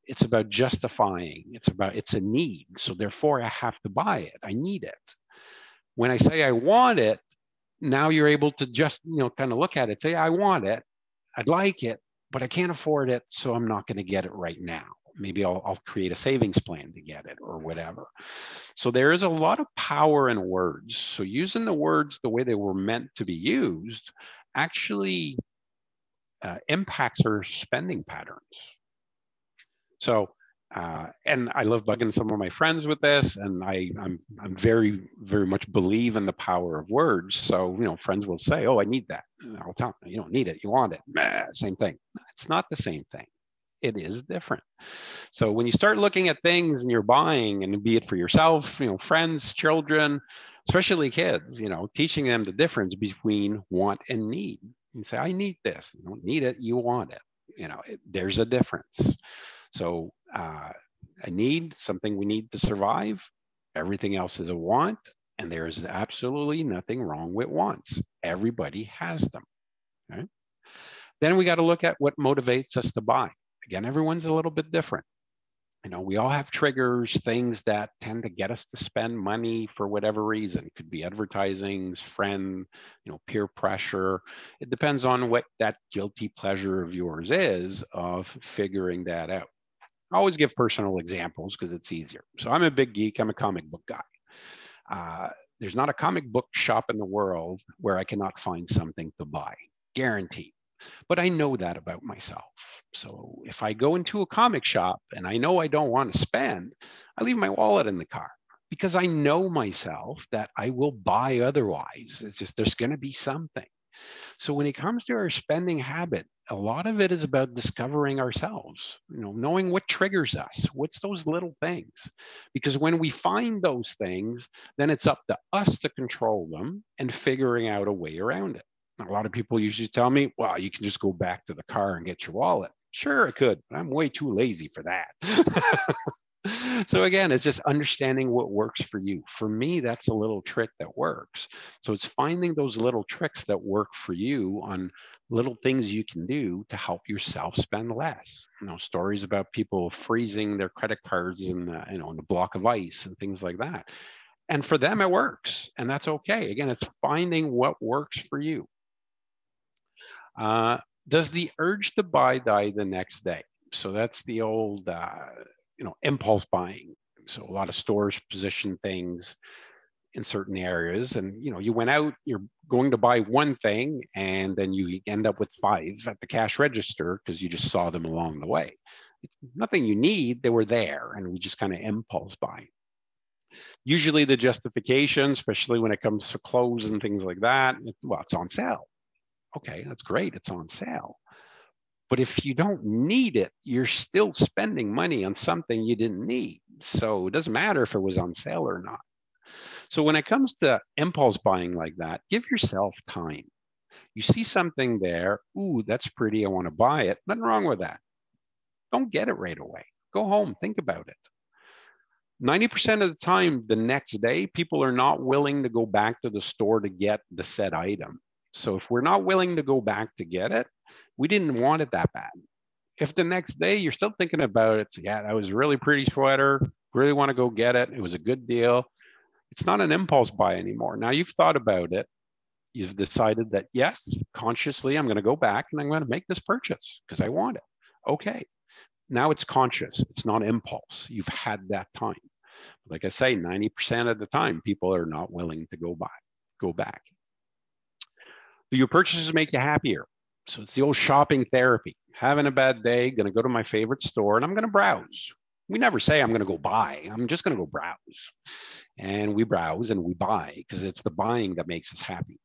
it's about justifying. It's a need. So therefore I have to buy it. I need it. When I say I want it, now you're able to just, kind of look at it, say, I want it, I'd like it, but I can't afford it, so I'm not going to get it right now. Maybe I'll create a savings plan to get it or whatever. So there is a lot of power in words. So using the words the way they were meant to be used actually impacts our spending patterns. So and I love bugging some of my friends with this, and I'm very, very much believe in the power of words. So, friends will say, oh, I need that. And I'll tell them, you don't need it, you want it. Same thing. It's not the same thing. It is different. So when you start looking at things and you're buying, and be it for yourself, friends, children, especially kids, teaching them the difference between want and need. You say, I need this. You don't need it, you want it. There's a difference. So a need, something we need to survive. Everything else is a want, and there is absolutely nothing wrong with wants. Everybody has them. Okay? Then we got to look at what motivates us to buy. Again, everyone's a little bit different. We all have triggers, things that tend to get us to spend money for whatever reason. It could be advertising, friend, peer pressure. It depends on what that guilty pleasure of yours is of figuring that out. I always give personal examples because it's easier. So I'm a big geek. I'm a comic book guy. There's not a comic book shop in the world where I cannot find something to buy, guaranteed. But I know that about myself. So if I go into a comic shop and I know I don't want to spend, I leave my wallet in the car, because I know myself that I will buy otherwise. It's just, there's going to be something. So when it comes to our spending habit, a lot of it is about discovering ourselves, knowing what triggers us, what's those little things. Because when we find those things, then it's up to us to control them and figuring out a way around it. A lot of people usually tell me, well, you can just go back to the car and get your wallet. Sure, I could, but I'm way too lazy for that. So again, it's just understanding what works for you. For me, that's a little trick that works. So it's finding those little tricks that work for you on little things you can do to help yourself spend less. Stories about people freezing their credit cards in a block of ice and things like that. And for them, it works, and that's okay. Again, it's finding what works for you. Does the urge to buy die the next day? So that's the old, impulse buying. So a lot of stores position things in certain areas, and you went out, you're going to buy one thing, and then you end up with 5 at the cash register because you just saw them along the way. It's nothing you need; they were there, and we just kind of impulse buy. Usually, the justification, especially when it comes to clothes and things like that, it's on sale. Okay, that's great. It's on sale. But if you don't need it, you're still spending money on something you didn't need. So it doesn't matter if it was on sale or not. So when it comes to impulse buying like that, give yourself time. You see something there, ooh, that's pretty, I want to buy it. Nothing wrong with that. Don't get it right away. Go home, think about it. 90% of the time, the next day, people are not willing to go back to the store to get the said item. So if we're not willing to go back to get it, we didn't want it that bad. If the next day you're still thinking about it, yeah, that was a really pretty sweater, really want to go get it, it was a good deal, it's not an impulse buy anymore. Now you've thought about it, you've decided that, yes, consciously, I'm going to go back and I'm going to make this purchase because I want it. Okay. Now it's conscious, it's not impulse. You've had that time. Like I say, 90% of the time, people are not willing to go back. Do your purchases make you happier? So it's the old shopping therapy. Having a bad day, going to go to my favorite store and I'm going to browse. We never say I'm going to go buy. I'm just going to go browse. And we browse and we buy because it's the buying that makes us happy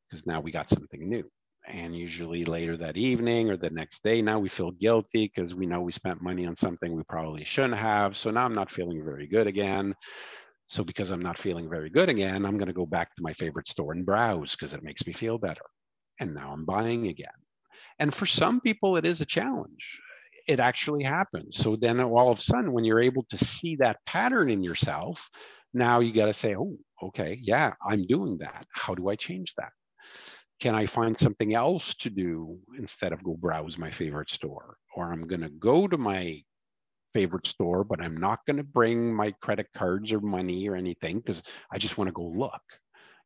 because now we got something new. And usually later that evening or the next day, now we feel guilty because we know we spent money on something we probably shouldn't have. So now I'm not feeling very good again. So because I'm not feeling very good again, I'm going to go back to my favorite store and browse because it makes me feel better. And now I'm buying again. And for some people, it is a challenge. It actually happens. So then all of a sudden, when you're able to see that pattern in yourself, now you got to say, oh, okay, yeah, I'm doing that. How do I change that? Can I find something else to do instead of go browse my favorite store? Or I'm going to go to my favorite store, but I'm not going to bring my credit cards or money or anything because I just want to go look.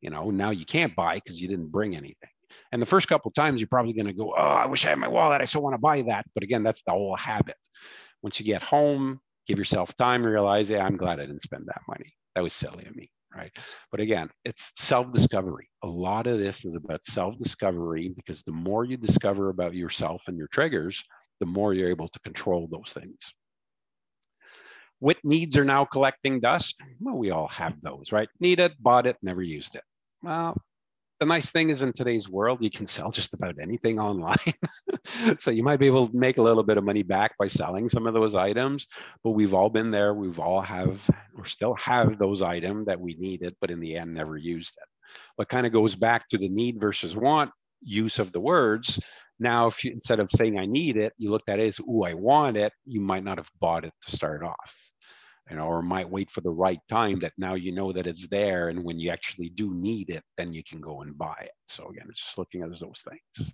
Now you can't buy because you didn't bring anything. And the first couple of times, you're probably going to go, oh, I wish I had my wallet. I still want to buy that. But again, that's the whole habit. Once you get home, give yourself time and realize, yeah, I'm glad I didn't spend that money. That was silly of me, right? But again, it's self-discovery. A lot of this is about self-discovery because the more you discover about yourself and your triggers, the more you're able to control those things. What needs are now collecting dust? Well, we all have those, right? Need it, bought it, never used it. Well, the nice thing is in today's world, you can sell just about anything online. So you might be able to make a little bit of money back by selling some of those items, but we've all been there. We've all have, or still have those items that we needed, but in the end, never used it. What kind of goes back to the need versus want use of the words. Now, if you, instead of saying I need it, you looked at it as, ooh, I want it, you might not have bought it to start off. Or might wait for the right time that now you know that it's there. And when you actually do need it, then you can go and buy it. So again, it's just looking at those things.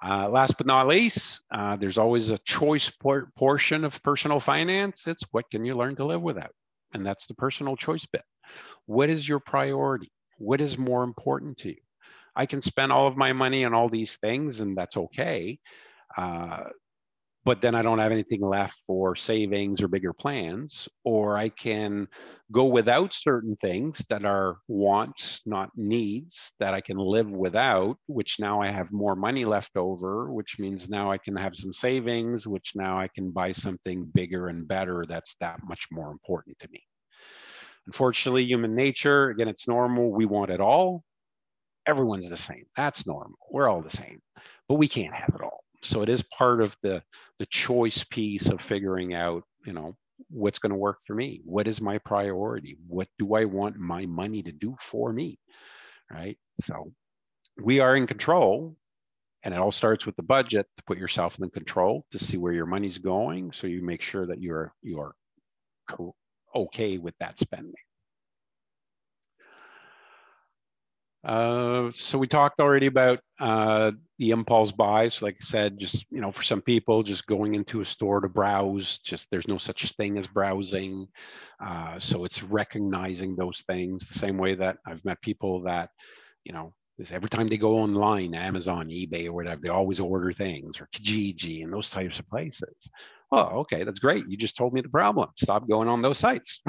Last but not least, there's always a choice portion of personal finance. It's what can you learn to live without? And that's the personal choice bit. What is your priority? What is more important to you? I can spend all of my money on all these things and that's okay. But then I don't have anything left for savings or bigger plans, or I can go without certain things that are wants, not needs, that I can live without, which now I have more money left over, which means now I can have some savings, which now I can buy something bigger and better that's that much more important to me. Unfortunately, human nature, again, it's normal. We want it all. Everyone's the same. That's normal. We're all the same, but we can't have it all. So it is part of the choice piece of figuring out, what's going to work for me. What is my priority? What do I want my money to do for me? Right. So we are in control, and it all starts with the budget to put yourself in control to see where your money's going. So you make sure that you are okay with that spending. So we talked already about the impulse buys. Like I said, just, for some people, just going into a store to browse, just there's no such thing as browsing. So it's recognizing those things the same way that I've met people that, every time they go online, Amazon, eBay, or whatever, they always order things, or Kijiji and those types of places. Oh, okay, that's great. You just told me the problem. Stop going on those sites.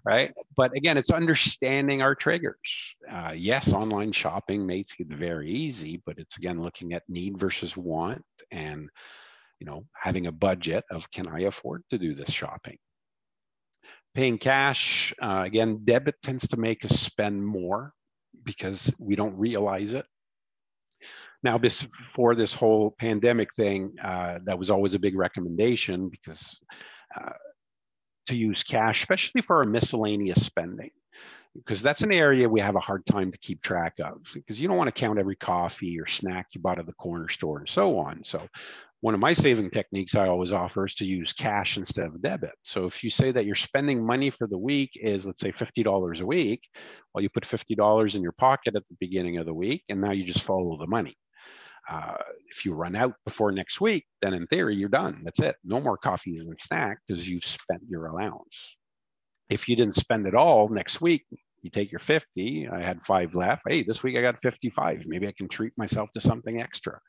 Right? But again, it's understanding our triggers. Yes, online shopping makes it very easy, but it's again looking at need versus want, and having a budget of, can I afford to do this shopping? Paying cash, again, debit tends to make us spend more because we don't realize it. Now, before this whole pandemic thing, that was always a big recommendation, because to use cash, especially for our miscellaneous spending, because that's an area we have a hard time to keep track of, because you don't want to count every coffee or snack you bought at the corner store and so on. So one of my saving techniques I always offer is to use cash instead of debit. So if you say that your spending money for the week is, let's say, $50 a week, well, you put $50 in your pocket at the beginning of the week, and now you just follow the money. If you run out before next week, then in theory, you're done. That's it. No more coffees and snack, because you've spent your allowance. If you didn't spend it all next week, you take your 50, I had 5 left. Hey, this week I got 55. Maybe I can treat myself to something extra.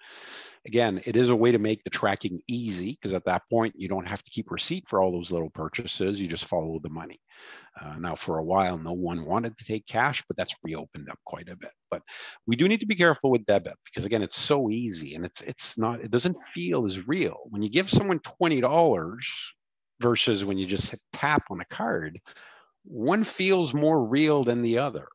Again, it is a way to make the tracking easy, because at that point, you don't have to keep receipt for all those little purchases. You just follow the money. Now, for a while, no one wanted to take cash, but that's reopened up quite a bit. But we do need to be careful with debit, because again, it's so easy, and it doesn't feel as real. When you give someone $20 versus when you just hit tap on a card, one feels more real than the other,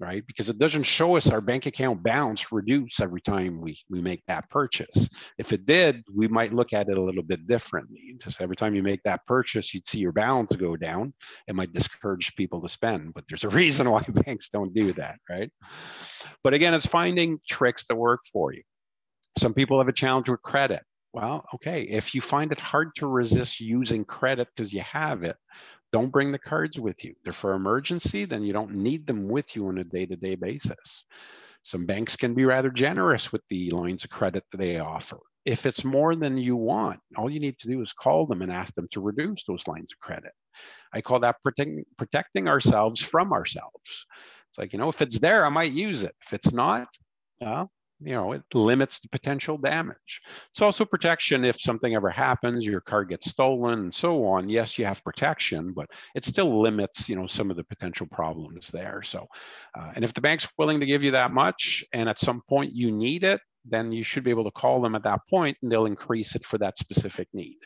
right? Because it doesn't show us our bank account balance reduce every time we make that purchase. If it did, we might look at it a little bit differently. Just every time you make that purchase, you'd see your balance go down. It might discourage people to spend, but there's a reason why banks don't do that, right? But again, it's finding tricks that work for you. Some people have a challenge with credit. Well, okay, if you find it hard to resist using credit because you have it, don't bring the cards with you. They're for emergency, then you don't need them with you on a day-to-day basis. Some banks can be rather generous with the lines of credit that they offer. If it's more than you want, all you need to do is call them and ask them to reduce those lines of credit. I call that protecting ourselves from ourselves. It's like, if it's there, I might use it. If it's not, well, it limits the potential damage. It's also protection if something ever happens, your car gets stolen and so on. Yes, you have protection, but it still limits, some of the potential problems there. So, and if the bank's willing to give you that much, and at some point you need it, then you should be able to call them at that point, and they'll increase it for that specific need.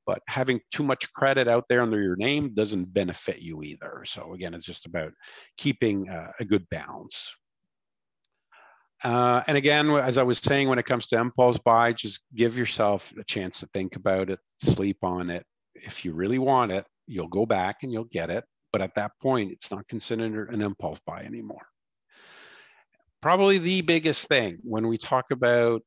But having too much credit out there under your name doesn't benefit you either. So again, it's just about keeping a good balance. And again, as I was saying, when it comes to impulse buy, just give yourself a chance to think about it, sleep on it. If you really want it, you'll go back and you'll get it. But at that point, it's not considered an impulse buy anymore. Probably the biggest thing when we talk about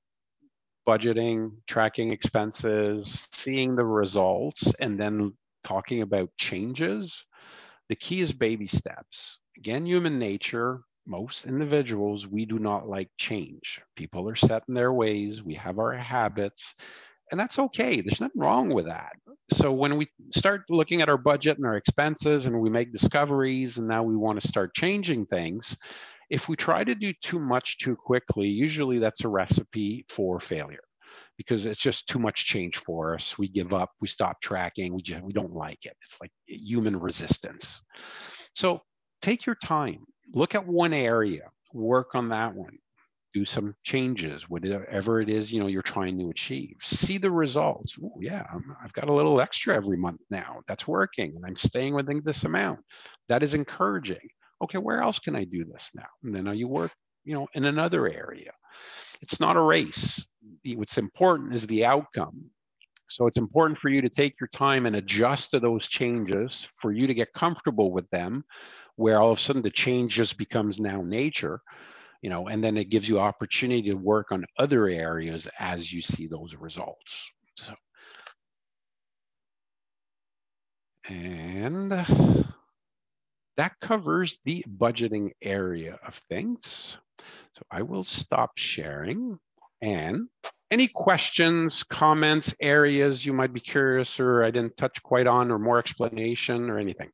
budgeting, tracking expenses, seeing the results, and then talking about changes, the key is baby steps. Again, human nature, most individuals, we do not like change. People are set in their ways. We have our habits, and that's okay. There's nothing wrong with that. So when we start looking at our budget and our expenses, and we make discoveries, and now we want to start changing things, if we try to do too much too quickly, usually that's a recipe for failure, because it's just too much change for us. We give up, we stop tracking, we don't like it. It's like human resistance. So take your time, look at one area, work on that one, do some changes, whatever it is, you're trying to achieve. See the results. Oh yeah, I've got a little extra every month now. That's working, and I'm staying within this amount. That is encouraging. Okay, where else can I do this now? And then you work, in another area. It's not a race. What's important is the outcome. So it's important for you to take your time and adjust to those changes, for you to get comfortable with them, where all of a sudden the change just becomes now nature, and then it gives you opportunity to work on other areas as you see those results. So And that covers the budgeting area of things. So I will stop sharing. And any questions, comments, areas you might be curious or I didn't touch quite on or more explanation or anything?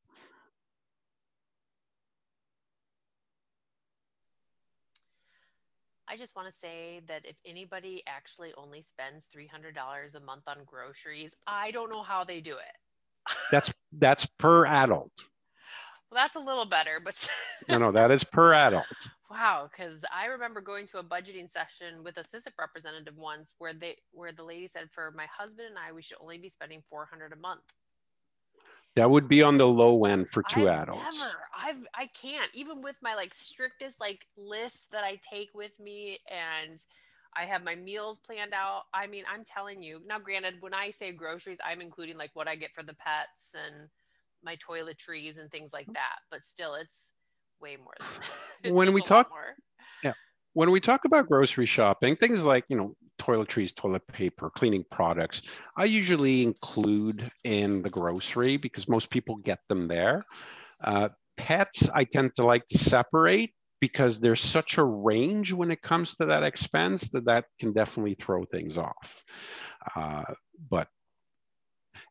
I just want to say that if anybody actually only spends $300 a month on groceries, I don't know how they do it. That's per adult. Well, that's a little better, but No, that is per adult. wow, because I remember going to a budgeting session with a SISIP representative once where the lady said for my husband and I we should only be spending 400 a month. That would be on the low end for two I've adults. never, I can't, even with my like strictest like list that I take with me and I have my meals planned out. I mean, I'm telling you, now granted, when I say groceries, I'm including like what I get for the pets and my toiletries and things like that. But still, it's way more than it's When just we a lot talk, more. yeah, when we talk about grocery shopping, things like, toiletries, toilet paper, cleaning products, I usually include in the grocery because most people get them there. Uh, Pets, I tend to like to separate because there's such a range when it comes to that expense that can definitely throw things off. Uh, but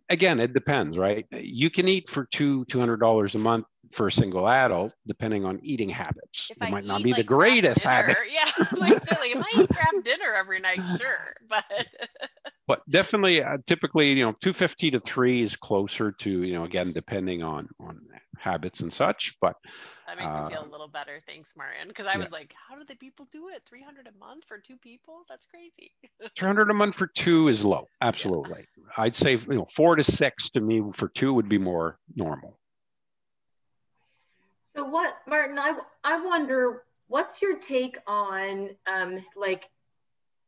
again, it depends, right? You can eat for $200 a month for a single adult, depending on eating habits. If They I might not eat be the like craft greatest dinner, habits, yeah, like say, like if I eat craft dinner every night, sure, but but definitely, typically, 250 to three is closer to, again, depending on habits and such. But that makes me uh, feel a little better. Thanks, Martin. Because I yeah, was like, how do the people do it? 300 a month for two people? That's crazy. 300 a month for two is low. Yeah. Absolutely, I'd say 4 to 6 to me for two would be more normal. So what, Martin, I wonder what's your take on like,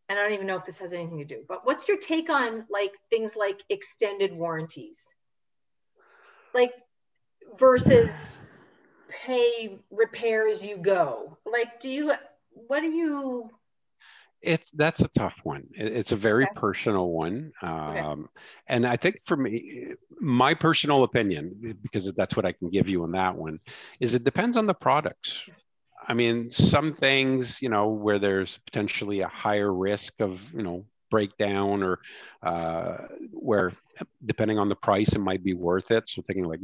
and I don't even know if this has anything to do, but what's your take on like things like extended warranties? Like versus pay repair as you go. Like what do you That's a tough one. It's a very okay, personal one, okay. and I think for me, my personal opinion, because that's what I can give you on that one, is it depends on the products. I mean, some things, where there's potentially a higher risk of, breakdown or where depending on the price, it might be worth it. So thinking like,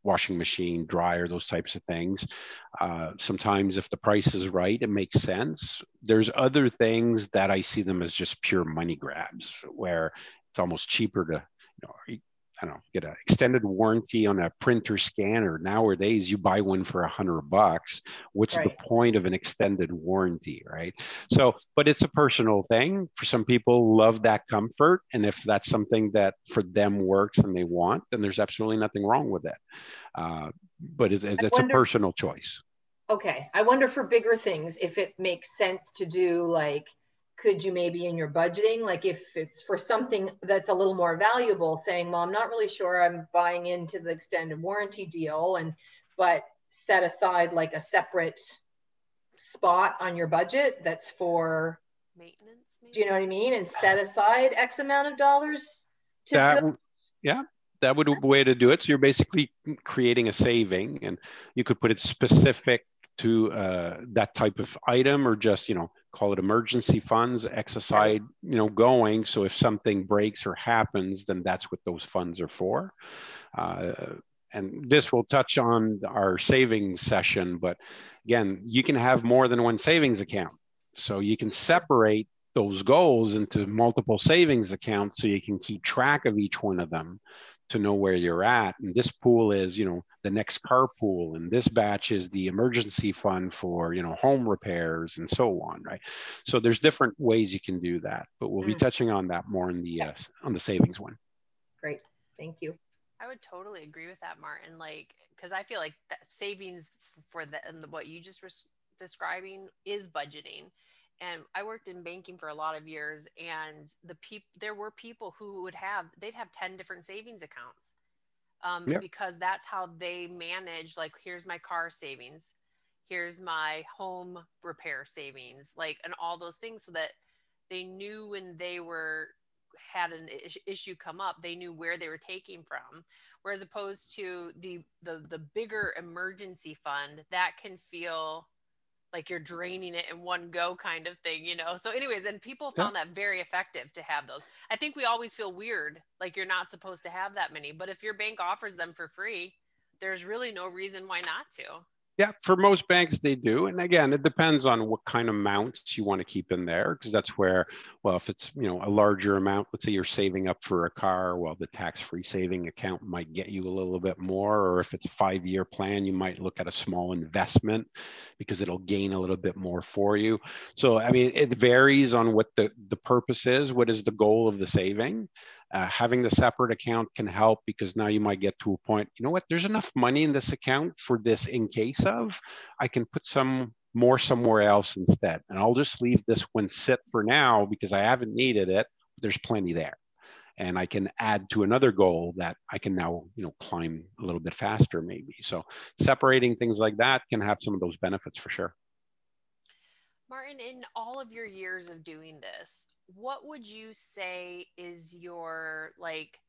washing machine, dryer, those types of things. Sometimes if the price is right, it makes sense. There's other things that I see them as just pure money grabs where it's almost cheaper to, I don't know, get an extended warranty on a printer scanner. Nowadays, you buy one for $100. What's the Right. point of an extended warranty, right? So, but it's a personal thing. For some people, love that comfort, and if that's something that for them works and they want, then there's absolutely nothing wrong with it. But I it's a wonder personal choice. okay. I wonder for bigger things if it makes sense to do like could you maybe in your budgeting, like if it's for something that's a little more valuable, saying, well, I'm not really sure I'm buying into the extended warranty deal, and but set aside like a separate spot on your budget that's for, Maintenance, do you know maybe? what I mean? And set aside X amount of dollars to That build. yeah, that would be a way to do it. So you're basically creating a saving, and you could put it specific to that type of item, or just call it emergency funds, Right. exercise going. So if something breaks or happens, then that's what those funds are for. Uh, and this will touch on our savings session, but again, you can have more than one savings account. So you can separate those goals into multiple savings accounts so you can keep track of each one of them to know where you're at. And this pool is, the next car pool, and this batch is the emergency fund for, home repairs and so on, right? So there's different ways you can do that, but we'll be Mm, touching on that more in yeah, on the savings one. great. Thank you. I would totally agree with that, Martin. Like, because I feel like that savings for the and what you just were describing is budgeting. And I worked in banking for a lot of years, and there were people who they'd have 10 different savings accounts, Yeah. because that's how they manage. Like, here's my car savings, here's my home repair savings, like, and all those things, so that they knew when they were had an issue come up, they knew where they were taking from. Whereas opposed to the bigger emergency fund, that can feel like you're draining it in one go kind of thing, So anyways, and people Yeah. found that very effective to have those. I think we always feel weird, like you're not supposed to have that many, but if your bank offers them for free, there's really no reason why not to. Yeah, for most banks they do. And again, it depends on what kind of amounts you want to keep in there, because that's where, well, if it's, a larger amount, let's say you're saving up for a car, well, the tax-free saving account might get you a little bit more. Or if it's a 5-year plan, you might look at a small investment because it'll gain a little bit more for you. So, I mean, it varies on what the purpose is. What is the goal of the saving? Having the separate account can help, because now you might get to a point, you know what, there's enough money in this account for this in case of, I can put some more somewhere else instead. And I'll just leave this one sit for now because I haven't needed it. There's plenty there. And I can add to another goal that I can now, climb a little bit faster maybe. So separating things like that can have some of those benefits for sure. Martin, in all of your years of doing this, what would you say is your, like,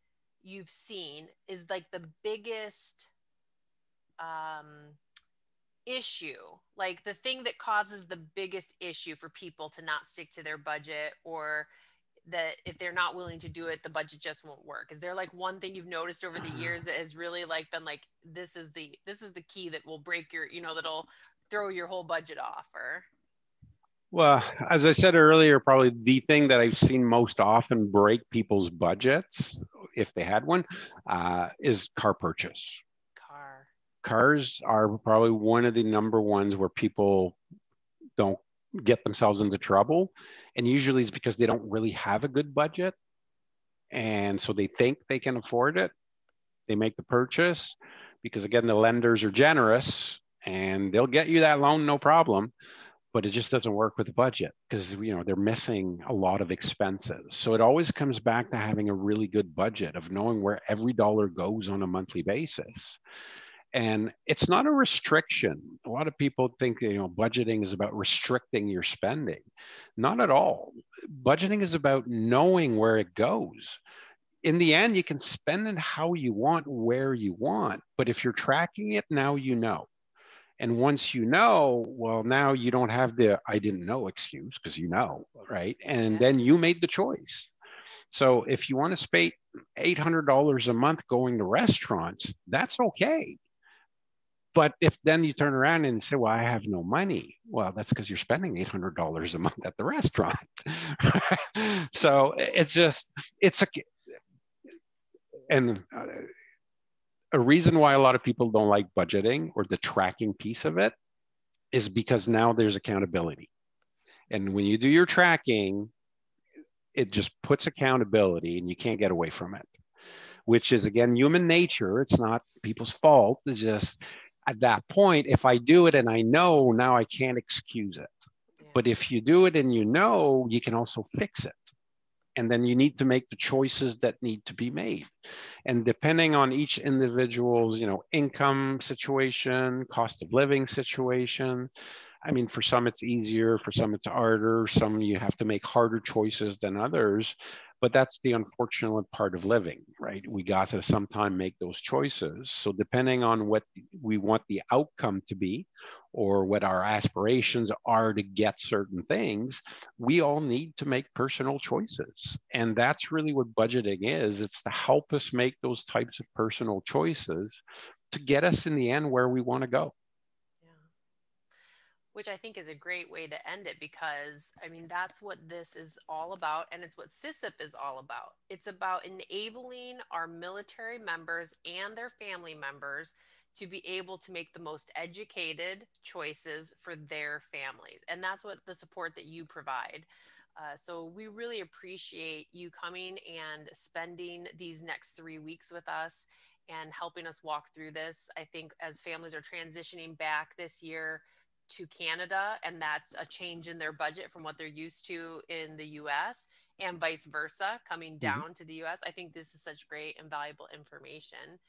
you've seen is like the biggest issue, like the thing that causes the biggest issue for people to not stick to their budget, or that if they're not willing to do it, the budget just won't work? Is there like one thing you've noticed over the years that has really like been like, this is the key that will break your, that'll throw your whole budget off? Or Well, as I said earlier, probably the thing that I've seen most often break people's budgets, if they had one, is car purchase. car. Cars are probably one of the number ones where people don't get themselves into trouble. And usually it's because they don't really have a good budget. And so they think they can afford it. They make the purchase because, again, the lenders are generous and they'll get you that loan, no problem. But it just doesn't work with the budget because, they're missing a lot of expenses. So it always comes back to having a really good budget, of knowing where every dollar goes on a monthly basis. And it's not a restriction. A lot of people think, budgeting is about restricting your spending. Not at all. Budgeting is about knowing where it goes. In the end, you can spend it how you want, where you want. But if you're tracking it, now you know. And once you know, well, now you don't have the I didn't know excuse, because right? And Yeah. then you made the choice. So if you want to spend $800 a month going to restaurants, that's okay. But if then you turn around and say, well, I have no money. Well, that's because you're spending $800 a month at the restaurant. So and a reason why a lot of people don't like budgeting or the tracking piece of it is because now there's accountability. And when you do your tracking, it just puts accountability and you can't get away from it, which is, again, human nature. It's not people's fault. It's just at that point, if I do it and I know, now I can't excuse it. Yeah. But if you do it and you can also fix it. And then you need to make the choices that need to be made. And depending on each individual's, income situation, cost of living situation, I mean, for some it's easier, for some it's harder, some you have to make harder choices than others. But that's the unfortunate part of living, right? We got to sometime make those choices. So depending on what we want the outcome to be, or what our aspirations are to get certain things, we all need to make personal choices. And that's really what budgeting is. It's to help us make those types of personal choices to get us in the end where we want to go. Which I think is a great way to end it, because I mean, that's what this is all about. And it's what SISIP is all about. It's about enabling our military members and their family members to be able to make the most educated choices for their families. And that's what the support that you provide. So we really appreciate you coming and spending these next 3 weeks with us and helping us walk through this. I think as families are transitioning back this year to Canada, and that's a change in their budget from what they're used to in the US, and vice versa, coming down to the US. I think this is such great and valuable information.